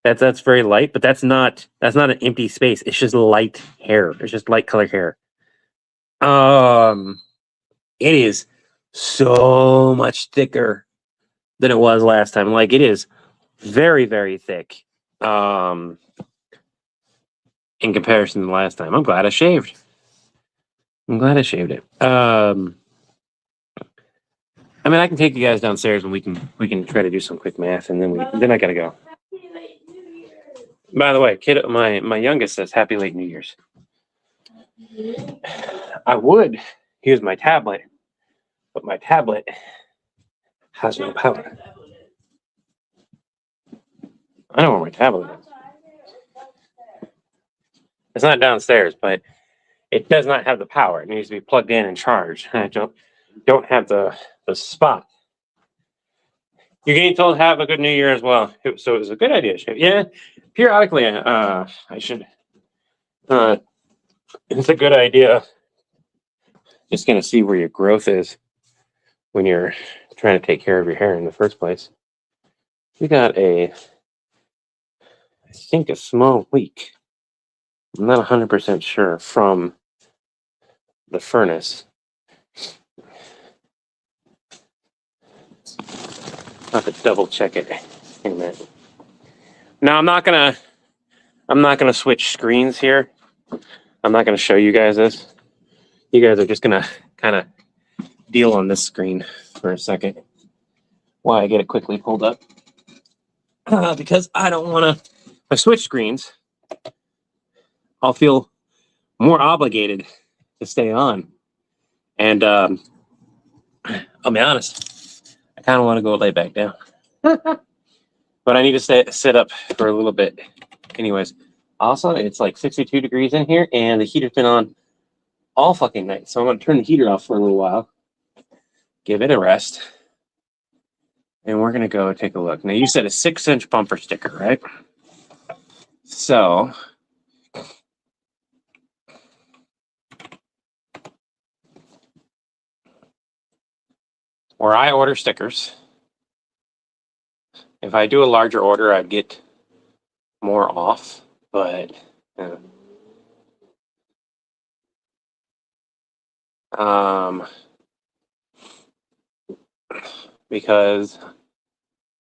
That's very light, but that's not an empty space. It's just light hair. It's just light colored hair. It is so much thicker than it was last time. Like it is very, very thick. In comparison to the last time. I'm glad I shaved. it. I mean, I can take you guys downstairs and we can try to do some quick math, and then I gotta go. Happy late New Year. By the way, kid, my youngest says Happy Late New Year's. I would use my tablet, but my tablet has no power. I know where my tablet is. It's not downstairs, but it does not have the power. It needs to be plugged in and charged. I don't have the spot. You're getting told have a good New Year as well. So it was a good idea. Yeah, periodically, I should. It's a good idea. Just gonna see where your growth is when you're trying to take care of your hair in the first place. We got I think a small leak. I'm not 100% sure from the furnace. I'll have to double check it in a minute. Now I'm not gonna switch screens here. I'm not gonna show you guys this. You guys are just gonna kind of deal on this screen for a second while I get it quickly pulled up. Because I don't want to. If I switch screens, I'll feel more obligated to stay on. And I'll be honest, I kind of want to go lay back down. But I need to sit up for a little bit. Anyways, also, it's like 62 degrees in here, and the heater's been on all fucking night. So I'm going to turn the heater off for a little while, give it a rest, and we're going to go take a look. Now, you said a 6-inch bumper sticker, right? So where I order stickers, if I do a larger order, I'd get more off, but because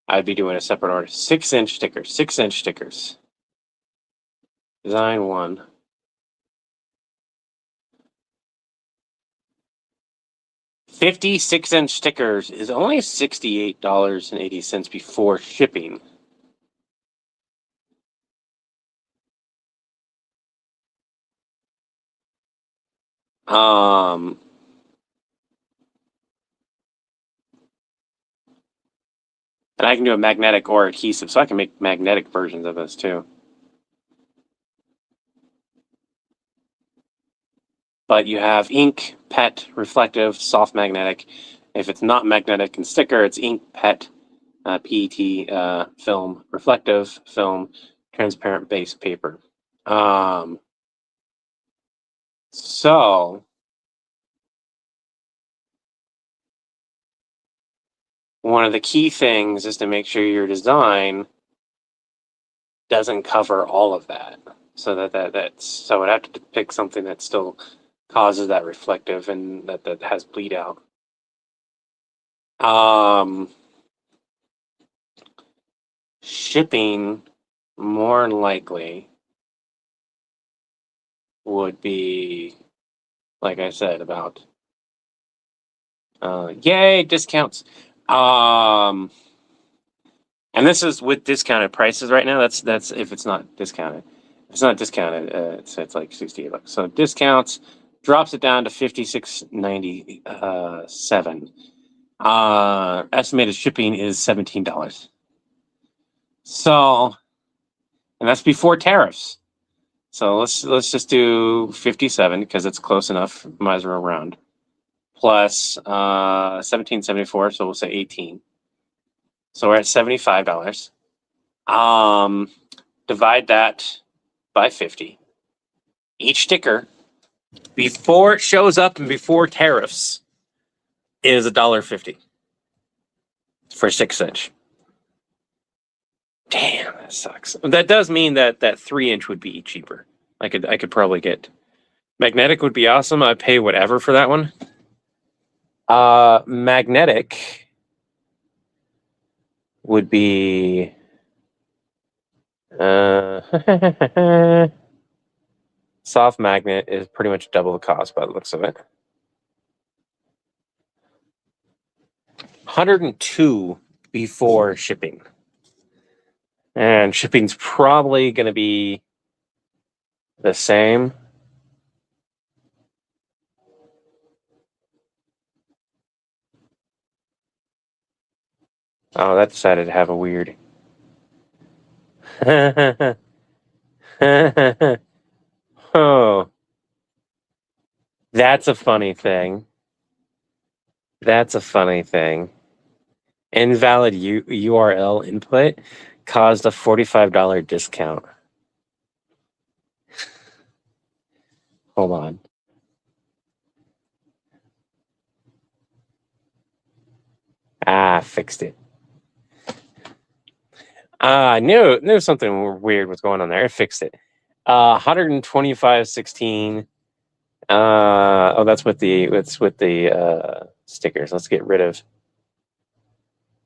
I'd be doing a separate order. 6-inch stickers. Design 1. $56-inch stickers is only $68.80 before shipping. And I can do a magnetic or adhesive, so I can make magnetic versions of this too. But you have ink, PET, reflective, soft magnetic. If it's not magnetic and sticker, it's ink, PET, PET, film, reflective, film, transparent base paper. So one of the key things is to make sure your design doesn't cover all of that. So so I'd have to pick something that still causes that reflective and that has bleed out. Shipping more than likely would be, like I said, about yay discounts. And this is with discounted prices right now. That's if it's not discounted. If it's not discounted, it's like $68. So discounts drops it down to $56.97. Estimated shipping is $17. So, and that's before tariffs. So let's just do 57 because it's close enough. Might as well round. Plus 17.74, so we'll say 18. So we're at $75. Divide that by 50. Each sticker, before it shows up and before tariffs, is $1.50 for 6-inch. Damn, that sucks. That does mean that 3-inch would be cheaper. I could probably get magnetic would be awesome. I'd pay whatever for that one. Magnetic would be soft magnet is pretty much double the cost by the looks of it. 102 before shipping. And shipping's probably going to be the same. Oh, that decided to have a weird. Oh, that's a funny thing. That's a funny thing. Invalid URL input caused a $45 discount. Hold on. Fixed it. I knew something weird was going on there. I fixed it. 125.16. That's with the stickers. Let's get rid of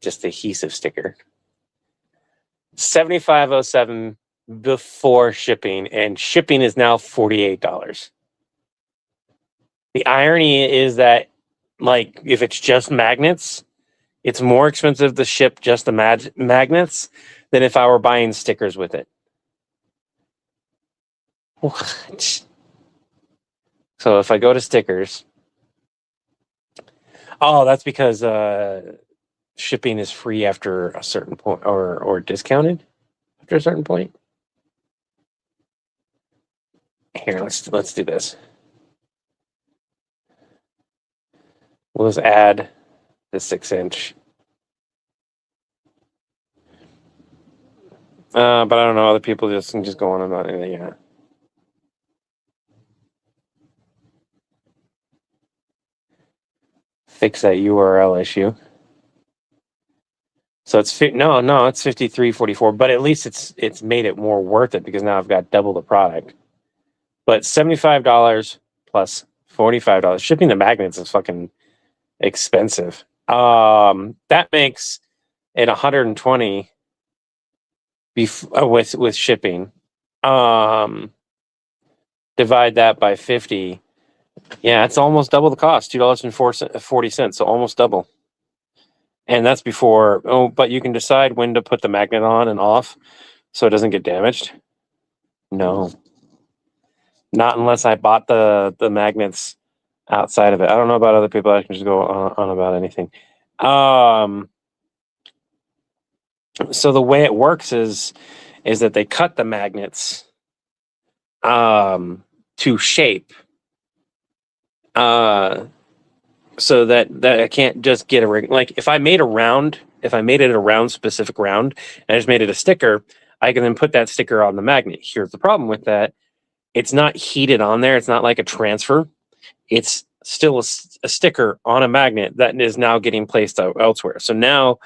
just the adhesive sticker. 75.07 before shipping, and shipping is now $48. The irony is that, like, if it's just magnets, it's more expensive to ship just the magnets than if I were buying stickers with it. What? So if I go to stickers, that's because shipping is free after a certain point, or discounted after a certain point. Here, let's do this. We'll just add the 6-inch. But I don't know. Other people just go on about it. Yeah. Fix that URL issue. So it's it's 53.44, but at least it's made it more worth it because now I've got double the product. But $75 plus $45. Shipping the magnets is fucking expensive. That makes it 120 with shipping. Divide that by 50. Yeah, it's almost double the cost. $2.40, so almost double. And that's before. But you can decide when to put the magnet on and off, so it doesn't get damaged. No, not unless I bought the magnets outside of it. I don't know about other people. I can just go on about anything. So the way it works is that they cut the magnets to shape, so that I can't just get a ring. Like if I made it a round specific round, and I just made it a sticker, I can then put that sticker on the magnet. Here's the problem with that: it's not heated on there. It's not like a transfer. It's still a sticker on a magnet that is now getting placed elsewhere. So now,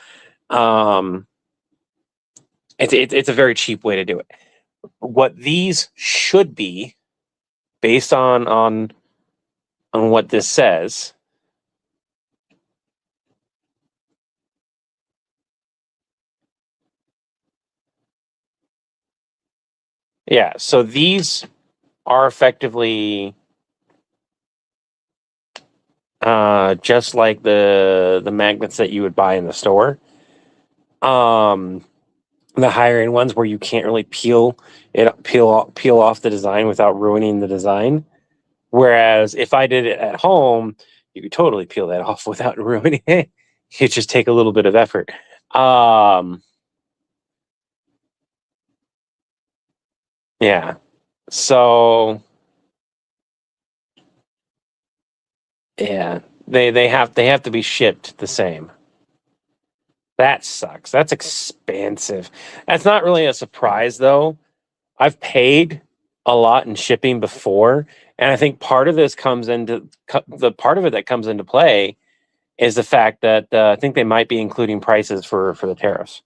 it's a very cheap way to do it. What these should be, based on what this says. Yeah, so these are effectively just like the magnets that you would buy in the store. The higher end ones where you can't really peel off the design without ruining the design. Whereas if I did it at home, you could totally peel that off without ruining it. It just take a little bit of effort. Yeah. So yeah, they have to be shipped the same. That sucks. That's expensive. That's not really a surprise though. I've paid a lot in shipping before, and I think part of this the part of it that comes into play is the fact that I think they might be including prices for the tariffs.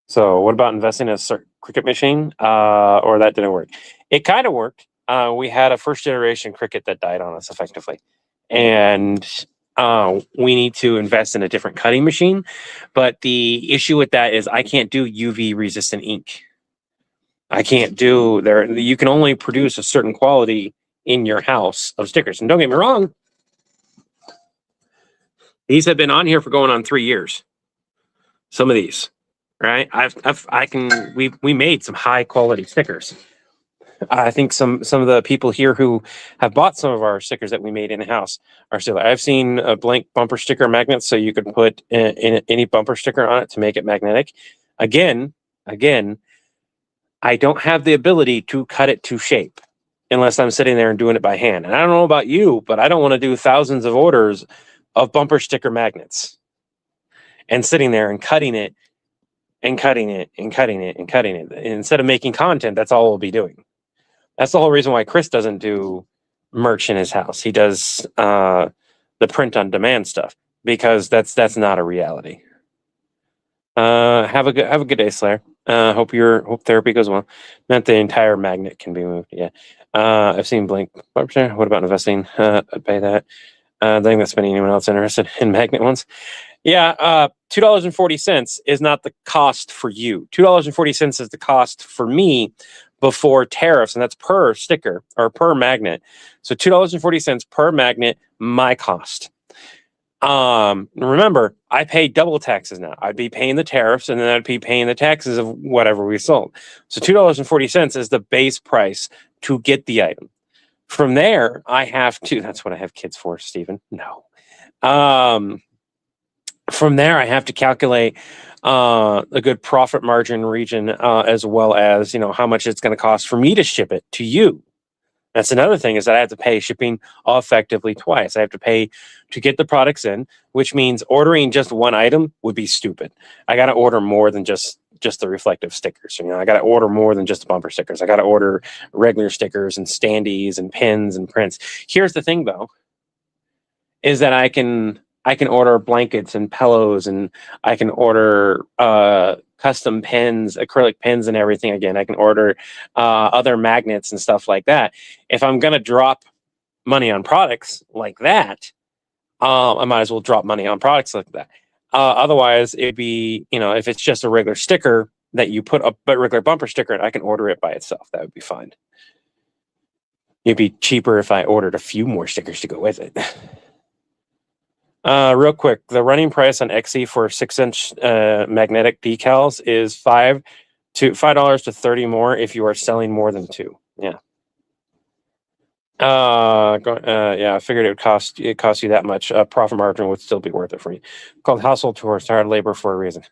So what about investing in a Cricut machine? Or that didn't work. It kind of worked. We had a first generation Cricut that died on us effectively. And we need to invest in a different cutting machine. But the issue with that is I can't do UV resistant ink. I can't do there. You can only produce a certain quality in your house of stickers. And don't get me wrong, these have been on here for going on 3 years. Some of these, right? We made some high quality stickers. I think some of the people here who have bought some of our stickers that we made in house are still. I've seen a blank bumper sticker magnets, so you could put in any bumper sticker on it to make it magnetic. Again, I don't have the ability to cut it to shape unless I'm sitting there and doing it by hand. And I don't know about you, but I don't want to do thousands of orders of bumper sticker magnets and sitting there and cutting it and cutting it and cutting it and cutting it. And instead of making content, that's all we'll be doing. That's the whole reason why Chris doesn't do merch in his house. He does the print on demand stuff because that's not a reality. Have a good day, Slayer. Hope therapy goes well. Not the entire magnet can be moved. Yeah. I've seen blank. What about investing? I'd pay that. I think that's been anyone else interested in magnet ones. Yeah, $2.40 is not the cost for you. $2.40 is the cost for me before tariffs, and that's per sticker or per magnet. So $2.40 per magnet, my cost. Remember, I pay double taxes now. I'd be paying the tariffs, and then I'd be paying the taxes of whatever we sold. So $2.40 is the base price to get the item. From there, I have to. That's what I have kids for, Stephen. No. From there, I have to calculate a good profit margin region, as well as how much it's going to cost for me to ship it to you. That's another thing, is that I have to pay shipping effectively twice. I have to pay to get the products in, which means ordering just one item would be stupid. I got to order more than just the reflective stickers. I got to order more than just the bumper stickers. I got to order regular stickers and standees and pins and prints. Here's the thing, though, is that I can order blankets and pillows, and I can order custom pens, acrylic pens and everything. Again, I can order other magnets and stuff like that. If I'm going to drop money on products like that, I might as well drop money on products like that. Otherwise, it'd be, if it's just a regular sticker that you put a regular bumper sticker, I can order it by itself. That would be fine. It'd be cheaper if I ordered a few more stickers to go with it. Real quick, the running price on Etsy for 6-inch magnetic decals is $5 to $30 more if you are selling more than 2. Yeah. Yeah, I figured it cost you that much. Profit margin would still be worth it for you. Called household chores, hard labor for a reason.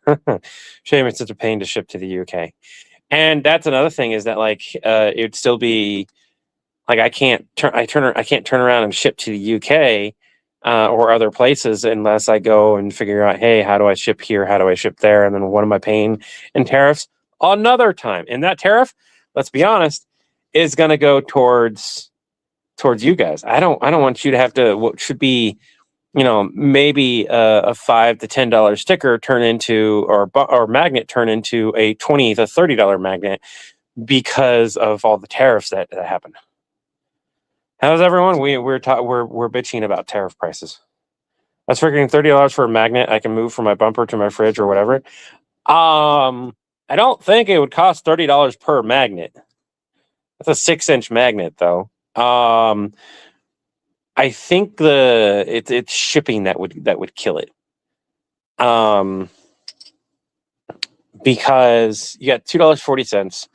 Shame it's such a pain to ship to the UK. And that's another thing, is that it'd still be I can't turn around and ship to the UK. Or other places, unless I go and figure out, hey, how do I ship here? How do I ship there? And then what am I paying in tariffs? Another time. And that tariff, let's be honest, is going to go towards you guys. I don't want you to have to, what should be, maybe a $5 to $10 sticker turn into, or magnet turn into a $20 to $30 magnet because of all the tariffs that happen. How's everyone? We're bitching about tariff prices. I was figuring $30 for a magnet I can move from my bumper to my fridge or whatever. I don't think it would cost $30 per magnet. That's a 6-inch magnet, though. I think it's shipping that would kill it. Because you got $2.40.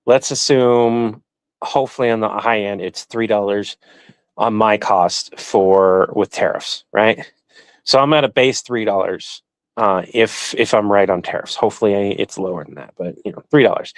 Let's assume, hopefully on the high end, it's $3 on my cost with tariffs, right? So I'm at a base $3. If I'm right on tariffs, hopefully it's lower than that, but $3.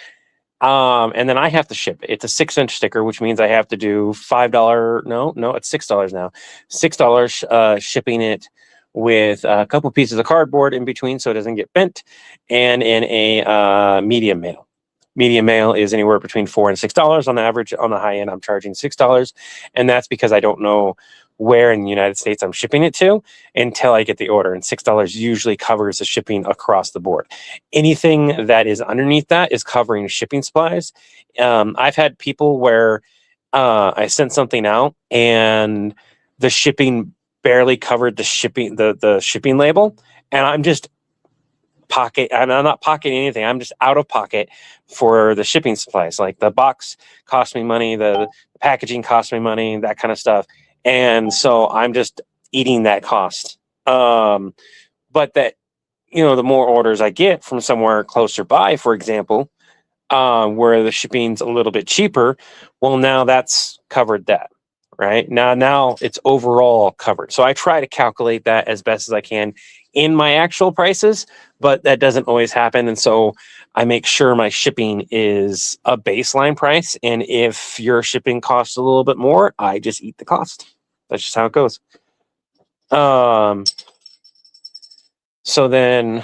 And then I have to ship it. It's a 6-inch sticker, which means I have to do $5. No, it's $6 now. $6 shipping it with a couple pieces of cardboard in between so it doesn't get bent, and in a medium mail. Medium mail is anywhere between $4 and $6 on the average. On the high end, I'm charging $6, and that's because I don't know where in the United States I'm shipping it to until I get the order. And $6 usually covers the shipping across the board. Anything that is underneath that is covering shipping supplies. I've had people where I sent something out and the shipping barely covered the shipping label, and I'm not pocketing anything. I'm just out of pocket for the shipping supplies. Like the box cost me money, the packaging cost me money, that kind of stuff. And so I'm just eating that cost. But that, the more orders I get from somewhere closer by, for example, where the shipping's a little bit cheaper, well, now that's covered that. Right now it's overall covered. So I try to calculate that as best as I can in my actual prices, but that doesn't always happen. And so I make sure my shipping is a baseline price. And if your shipping costs a little bit more, I just eat the cost. That's just how it goes. So then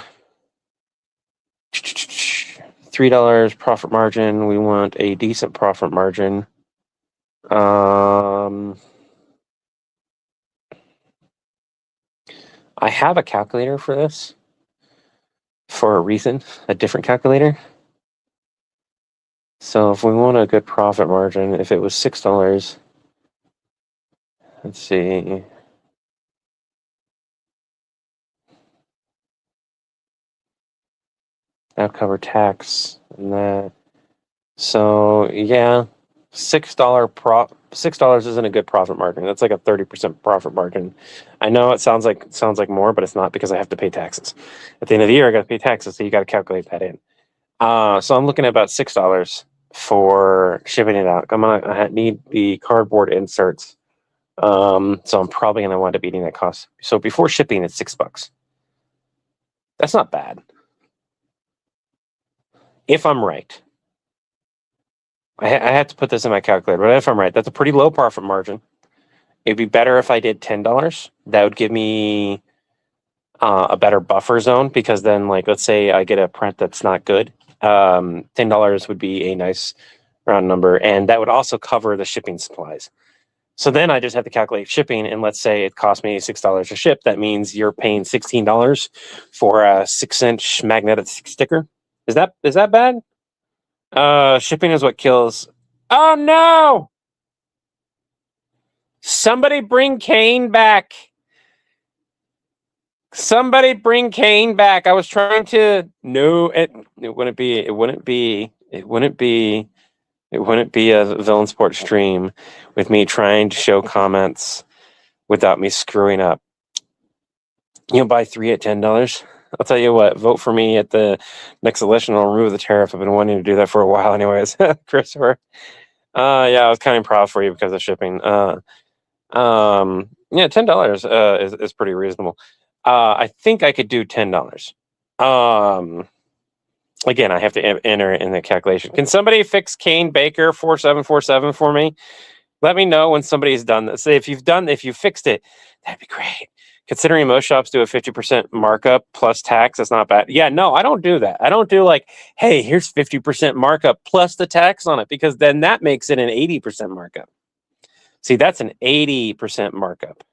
$3 profit margin. We want a decent profit margin. I have a calculator for this for a reason, a different calculator. So if we want a good profit margin, if it was $6, let's see. That'll cover tax and that. So yeah, $6 isn't a good profit margin. That's like a 30% profit margin. I know it sounds like more, but it's not, because I have to pay taxes. At the end of the year, I got to pay taxes, so you got to calculate that in. So I'm looking at about $6 for shipping it out. I need the cardboard inserts. So I'm probably gonna wind up eating that cost. So before shipping, it's $6. That's not bad, if I'm right. I had to put this in my calculator, but if I'm right, that's a pretty low profit margin. It'd be better if I did $10. That would give me a better buffer zone, because then, like, let's say I get a print that's not good. $10 would be a nice round number, and that would also cover the shipping supplies. So then I just have to calculate shipping, and let's say it cost me $6 to ship. That means you're paying $16 for a 6-inch magnetic sticker. Is that bad? Shipping is what kills. Oh no! Somebody bring Kane back. Somebody bring Kane back. I was trying to. No, it wouldn't be a Villain Sport stream with me trying to show comments without me screwing up. Buy 3 at $10. I'll tell you what, vote for me at the next election. I'll remove the tariff. I've been wanting to do that for a while anyways. Christopher. Yeah, I was kind of proud for you because of shipping. Yeah, $10 is pretty reasonable. I think I could do $10. Again, I have to enter it in the calculation. Can somebody fix Kane Baker 4747 for me? Let me know when somebody's done this. If you fixed it, that'd be great. Considering most shops do a 50% markup plus tax, that's not bad. Yeah, no, I don't do that. I don't do like, hey, here's 50% markup plus the tax on it, because then that makes it an 80% markup. See, that's an 80% markup.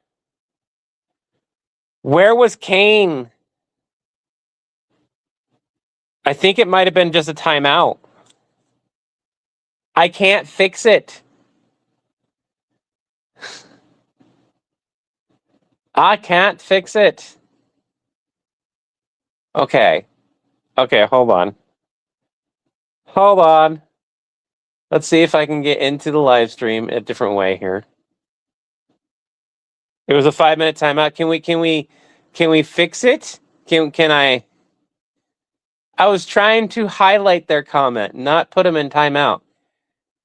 Where was Kane? I think it might have been just a timeout. I can't fix it. I can't fix it. Okay, hold on. Let's see if I can get into the live stream a different way here. It was a 5-minute timeout. Can we fix it? Can I? I was trying to highlight their comment, not put them in timeout.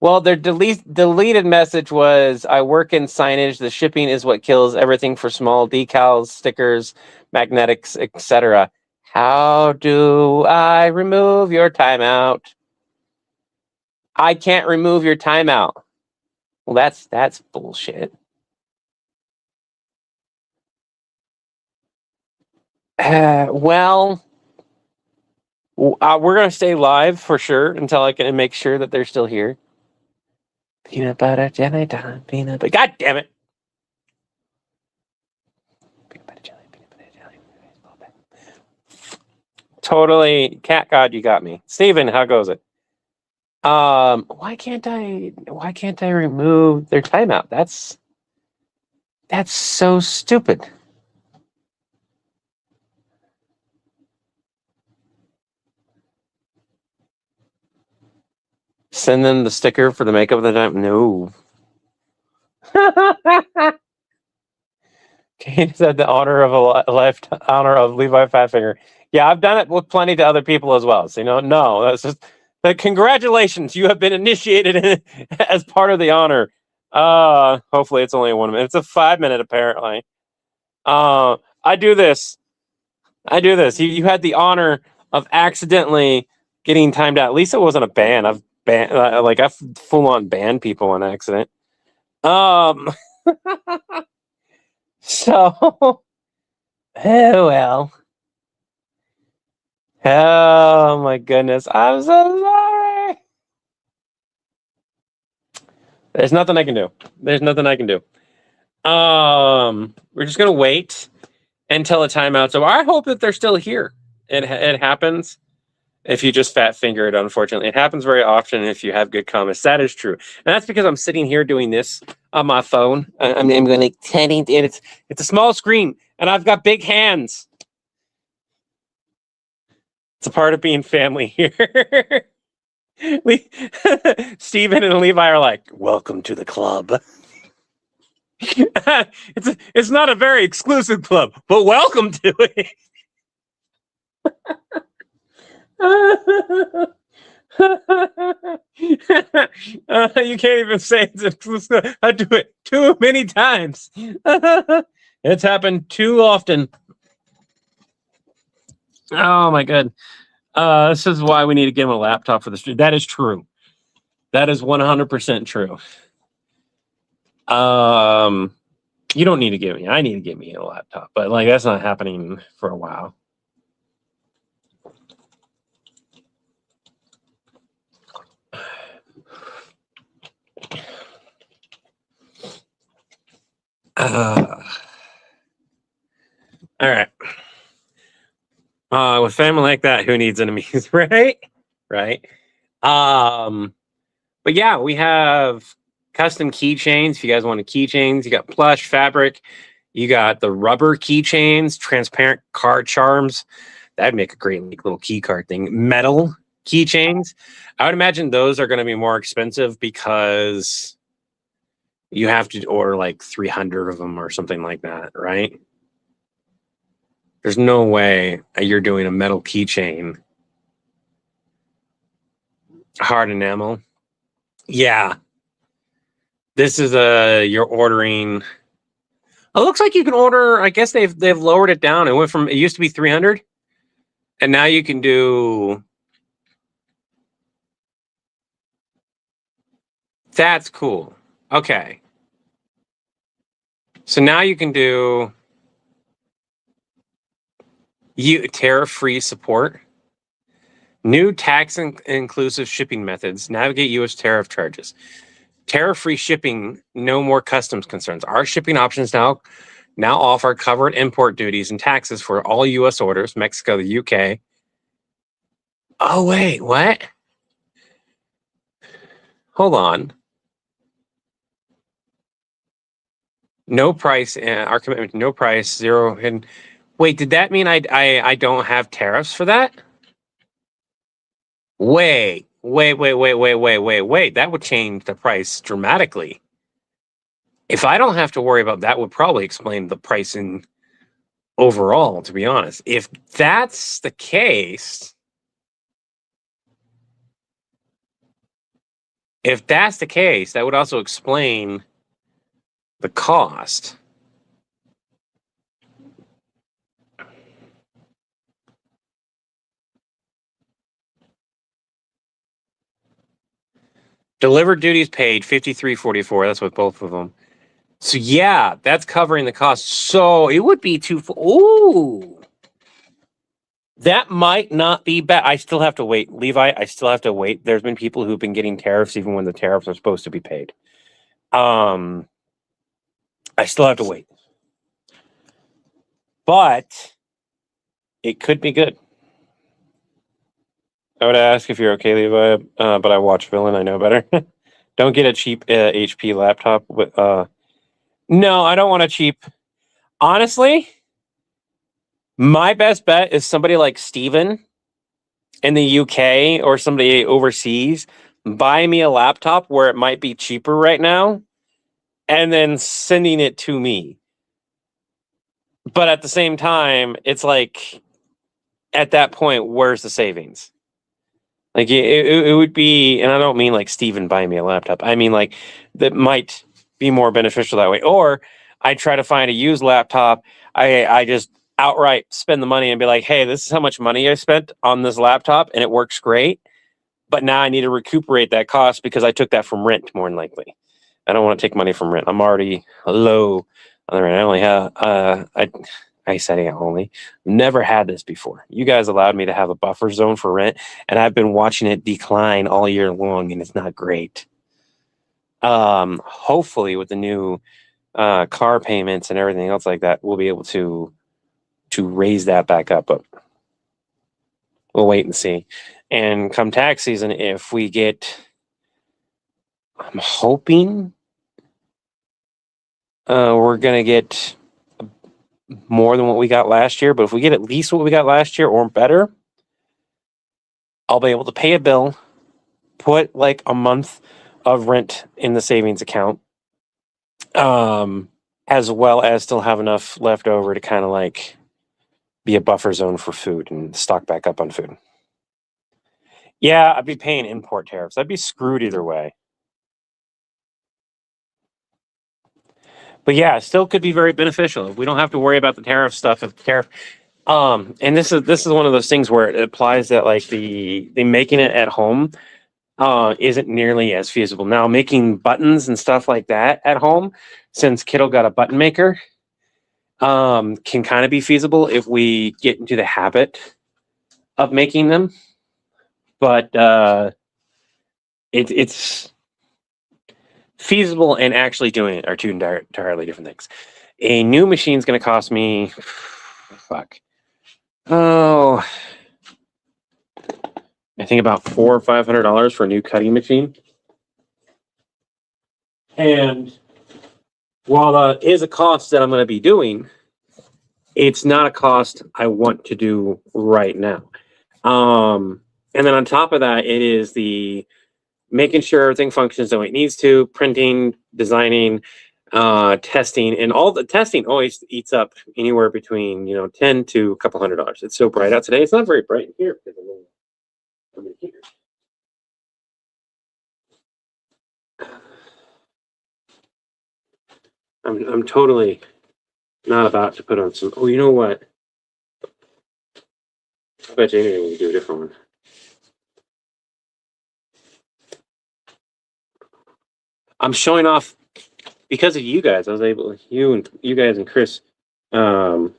Well, their deleted message was, I work in signage. The shipping is what kills everything for small decals, stickers, magnetics, etc. How do I remove your timeout? I can't remove your timeout. Well, that's bullshit. Well, we're going to stay live for sure until I can make sure that they're still here. Peanut butter jelly time, peanut butter. God damn it. Totally, cat god, you got me. Steven, how goes it? Why can't I remove their timeout? That's so stupid. Send them the sticker for the makeup of the time. No. Kate said the honor of a left honor of Levi Fatfinger. Yeah, I've done it with plenty to other people as well. So no, that's just. But congratulations, you have been initiated as part of the honor. Hopefully it's only a 1 minute. It's a 5 minute apparently. I do this. You had the honor of accidentally getting timed out. At least it wasn't a ban. I've full on banned people on accident. So oh well. Oh my goodness. I'm so sorry. There's nothing I can do. We're just gonna wait until a timeout's over. I hope that they're still here. It happens if you just fat finger it. Unfortunately, it happens very often if you have good comments. That is true, and that's because I'm sitting here doing this on my phone. I'm going like tiny, and it's a small screen, and I've got big hands. It's a part of being family here. Steven and Levi are like, welcome to the club. It's not a very exclusive club, but welcome to it. You can't even say it's exclusive. I do it too many times. It's happened too often. Oh my god. This is why we need to give him a laptop for the stream. That is true. That is 100% true. You don't need to give me. I need to give me a laptop, but like that's not happening for a while. All right. With family like that, who needs enemies, right? Right. But yeah, we have custom keychains. If you guys want keychains, you got plush fabric, you got the rubber keychains, transparent card charms. That'd make a great little key card thing. Metal keychains. I would imagine those are going to be more expensive because you have to order like 300 of them or something like that, right? There's no way you're doing a metal keychain. Hard enamel. Yeah. This is you're ordering. It looks like you can order. I guess they've lowered it down. It used to be 300, and now you can do. That's cool. Okay. So now you can do tariff-free support, new tax inclusive shipping methods, navigate U.S. tariff charges, tariff-free shipping, no more customs concerns. Our shipping options now offer covered import duties and taxes for all U.S. orders, Mexico, the UK. Oh wait, what? Hold on. No price. Our commitment to no price, zero hidden. Wait, did that mean I don't have tariffs for that? Wait. That would change the price dramatically. If I don't have to worry about that, would probably explain the pricing overall, to be honest. If that's the case, that would also explain the cost. Delivered duties paid $53.44. That's with both of them. So yeah, that's covering the cost. So it would be ooh. That might not be bad. I still have to wait. Levi, I still have to wait. There's been people who've been getting tariffs even when the tariffs are supposed to be paid. I still have to wait. But it could be good. I would ask if you're okay, Levi, but I watch Villain. I know better. Don't get a cheap HP laptop. No, I don't want a cheap. Honestly, my best bet is somebody like Steven in the UK or somebody overseas. Buy me a laptop where it might be cheaper right now, and then sending it to me. But at the same time, it's like at that point, where's the savings? Like it would be, and I don't mean like Steven buying me a laptop. I mean like that might be more beneficial that way. Or I try to find a used laptop. I just outright spend the money and be like, hey, this is how much money I spent on this laptop, and it works great. But now I need to recuperate that cost because I took that from rent more than likely. I don't want to take money from rent. I'm already low on the rent. I only have I said it only. Never had this before. You guys allowed me to have a buffer zone for rent, and I've been watching it decline all year long, and it's not great. Hopefully, with the new car payments and everything else like that, we'll be able to raise that back up. But we'll wait and see. And come tax season, if we get, I'm hoping we're gonna get more than what we got last year. But if we get at least what we got last year or better, I'll be able to pay a bill, put like a month of rent in the savings account, as well as still have enough left over to kind of like be a buffer zone for food and stock back up on food. Yeah, I'd be paying import tariffs. I'd be screwed either way. But yeah, it still could be very beneficial if we don't have to worry about the tariff stuff. If the tariff, and this is one of those things where it applies that like the making it at home isn't nearly as feasible. Now, making buttons and stuff like that at home, since Kittle got a button maker, can kind of be feasible if we get into the habit of making them. But it's feasible and actually doing it are two entirely different things. A new machine is going to cost me, I think about $400 or $500 for a new cutting machine. And while that is a cost that I'm going to be doing, it's not a cost I want to do right now. And then on top of that, it is the making sure everything functions the way it needs to, printing, designing, testing, and all the testing always eats up anywhere between $10 to a couple $100. It's so bright out today. It's not very bright in here because I'm in here. I'm totally not about to put on some. Oh, you know what? I bet you anything we can do a different one. I'm showing off because of you guys. I was able, you guys and Chris, were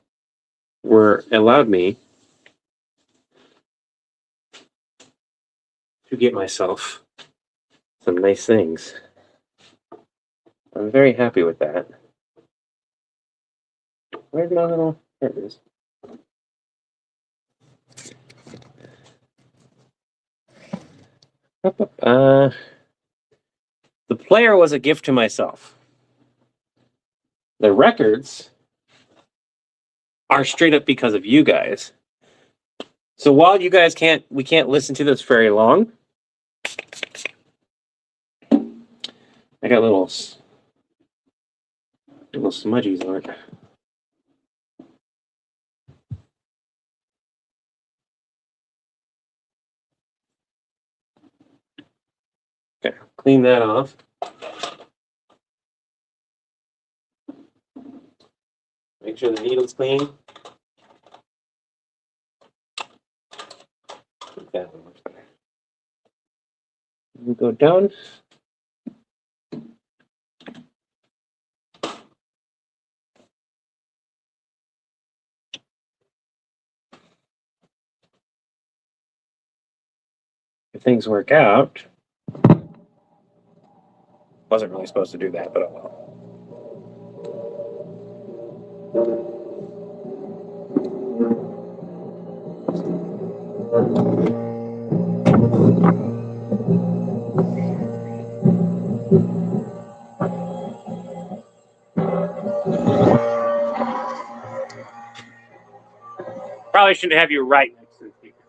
allowed me to get myself some nice things. I'm very happy with that. Where's my little? There it is. The player was a gift to myself. The records are straight up because of you guys. So while you guys we can't listen to this very long. I got little smudgies on it. Okay, clean that off. Make sure the needle's clean. That one looks better. We go down. If things work out, wasn't really supposed to do that, but oh well. Probably shouldn't have you right next to the speaker.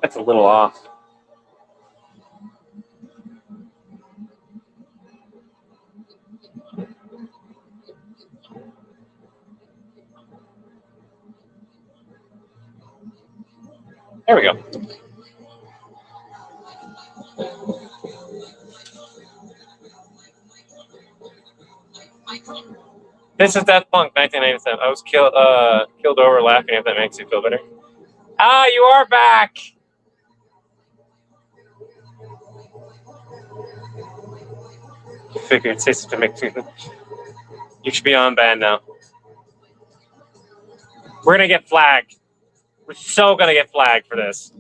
That's a little off. There we go. This is Death Punk 1997. I was killed over laughing, if that makes you feel better. Ah, you are back! Figured say something to make you. You should be on band now. We're gonna get flagged. We're so gonna get flagged for this.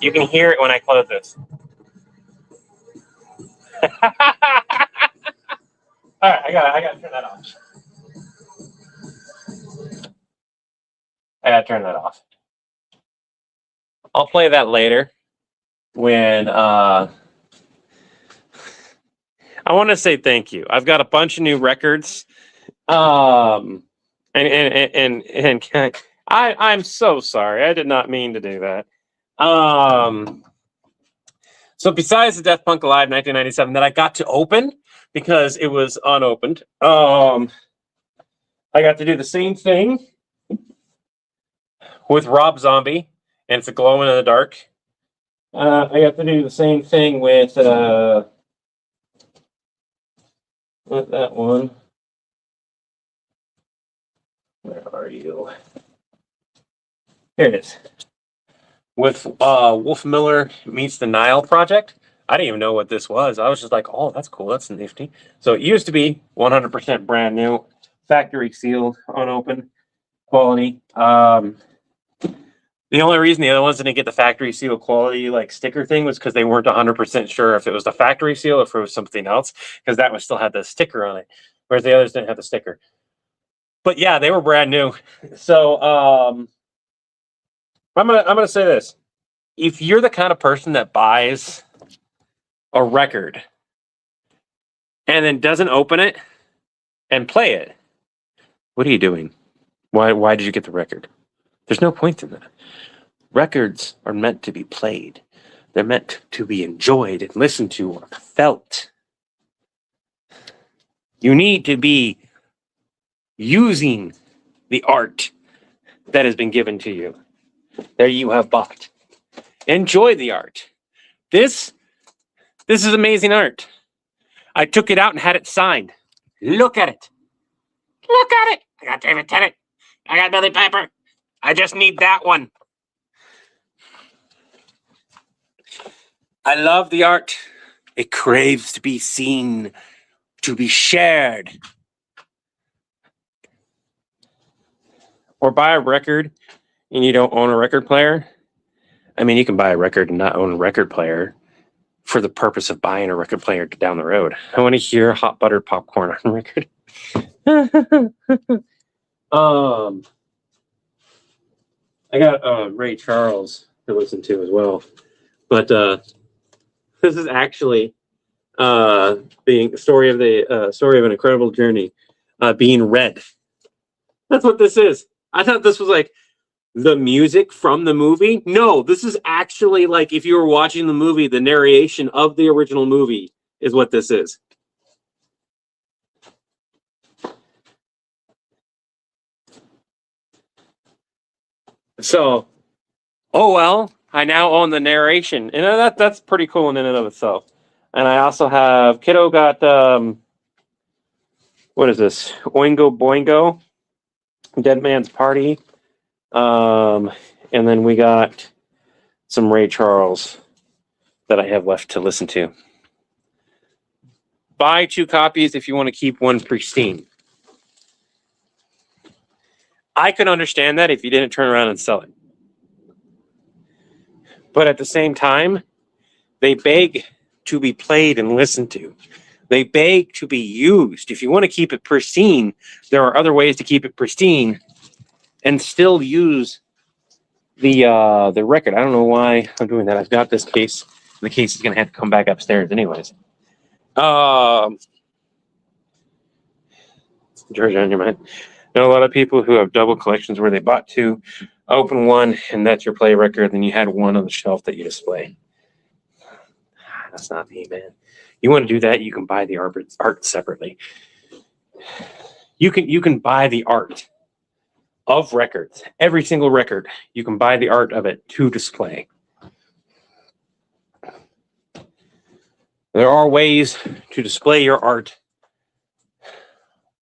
You can hear it when I close this. All right, I gotta turn that off. I gotta turn that off. I'll play that later when I want to say thank you. I've got a bunch of new records. And I'm so sorry. I did not mean to do that. So besides the Death Punk Alive 1997 that I got to open because it was unopened, I got to do the same thing with Rob Zombie, and it's a glow in the dark. I got to do the same thing with that one. Where are you? Here it is. With Wolf Miller Meets the Nile Project. I didn't even know what this was. I was just like, oh, that's cool. That's nifty. So it used to be 100% brand new, factory sealed, unopened, quality. The only reason the other ones didn't get the factory seal quality like sticker thing was because they weren't 100% sure if it was the factory seal or if it was something else, because that one still had the sticker on it, whereas the others didn't have the sticker. But yeah, they were brand new. So I'm gonna say this: if you're the kind of person that buys a record and then doesn't open it and play it, what are you doing? Why did you get the record? There's no point in that. Records are meant to be played. They're meant to be enjoyed and listened to or felt. You need to be using the art that has been given to you, that you have bought. Enjoy the art. This is amazing art. I took it out and had it signed. Look at it. Look at it. I got David Tennant. I got Billy Piper. I just need that one. I love the art. It craves to be seen, to be shared. Or buy a record and you don't own a record player. I mean, you can buy a record and not own a record player for the purpose of buying a record player down the road. I want to hear hot buttered popcorn on record. I got Ray Charles to listen to as well. But this is actually being story of an incredible journey being read. That's what this is. I thought this was like the music from the movie. No, this is actually like if you were watching the movie, the narration of the original movie is what this is. So, oh well, I now own the narration, and that's pretty cool in and of itself. And I also have Kiddo got what is this? Oingo Boingo, Dead Man's Party, and then we got some Ray Charles that I have left to listen to. Buy 2 copies if you want to keep one pristine. I could understand that if you didn't turn around and sell it. But at the same time, they beg to be played and listened to. They beg to be used. If you want to keep it pristine, there are other ways to keep it pristine and still use the record. I don't know why I'm doing that. I've got this case. The case is going to have to come back upstairs anyways. George, on your mind. I know a lot of people who have double collections where they bought two, open one, and that's your play record. Then you had one on the shelf that you display. That's not me, man. You want to do that? You can buy the art separately. You can buy the art of records. Every single record, you can buy the art of it to display. There are ways to display your art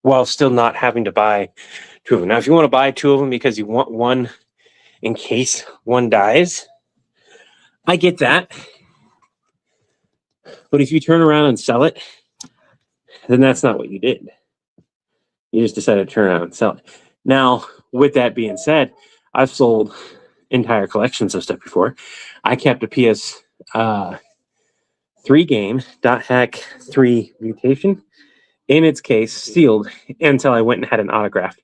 while still not having to buy two of them. Now, if you want to buy two of them because you want one in case one dies, I get that. But if you turn around and sell it, then that's not what you did. You just decided to turn around and sell it. Now, with that being said, I've sold entire collections of stuff before. I kept a PS3 game, .hack 3 Mutation, in its case, sealed, until I went and had an autograph.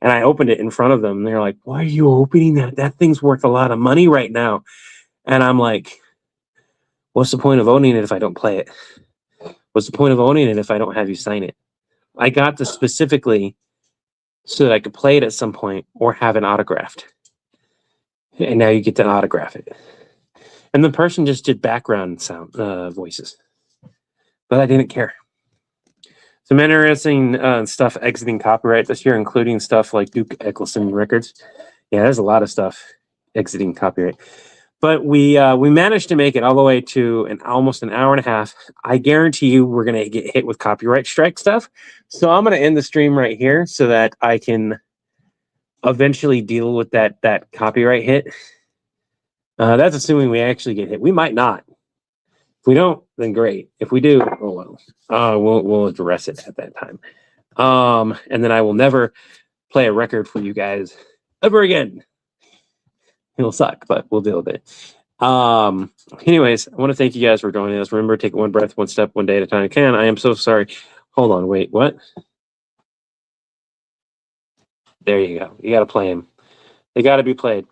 And I opened it in front of them. And they're like, why are you opening that? That thing's worth a lot of money right now. And I'm like, what's the point of owning it if I don't play it? What's the point of owning it if I don't have you sign it? I got this specifically so that I could play it at some point or have it autographed. And now you get to autograph it. And the person just did background sound voices. But I didn't care. Some interesting stuff exiting copyright this year, including stuff like Duke Ellington records. Yeah, there's a lot of stuff exiting copyright. But we managed to make it all the way to almost an hour and a half. I guarantee you we're going to get hit with copyright strike stuff. So I'm going to end the stream right here so that I can eventually deal with that copyright hit. That's assuming we actually get hit. We might not. If we don't, then great. If we do, oh well. We'll address it at that time. And then I will never play a record for you guys ever again. It'll suck, but we'll deal with it. Anyways, I want to thank you guys for joining us. Remember, take one breath, one step, one day at a time. I am so sorry. Hold on, wait, what? There you go. You got to play them. They got to be played.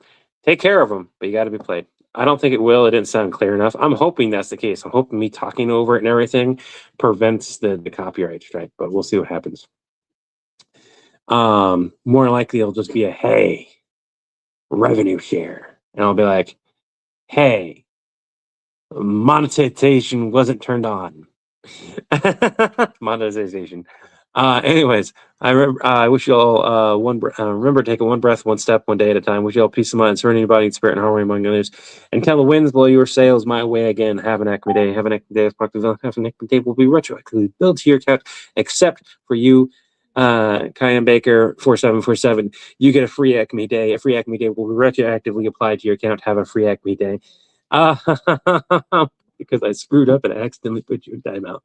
Take care of them, but you got to be played. I don't think it will. It didn't sound clear enough. I'm hoping that's the case. I'm hoping me talking over it and everything prevents the copyright strike, but we'll see what happens. More likely it'll just be a, hey, revenue share. And I'll be like, hey, monetization wasn't turned on. Monetization. Anyways, I wish you all remember taking one breath, one step, one day at a time. Wish you all peace of mind, serenity, body, and spirit, and harmony among others. And tell the winds blow your sails my way again. Have an Acme day. Have an Acme day. Have an Acme day will be retroactively billed to your account, except for you, Kyan Baker 4747. You get a free Acme day. A free Acme day will be retroactively applied to your account. Have a free Acme day. Because I screwed up and accidentally put you in timeout.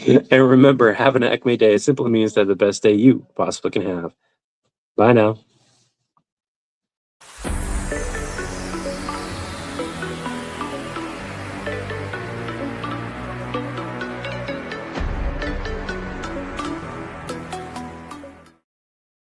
And remember, having an Acme day simply means that the best day you possibly can have. Bye now.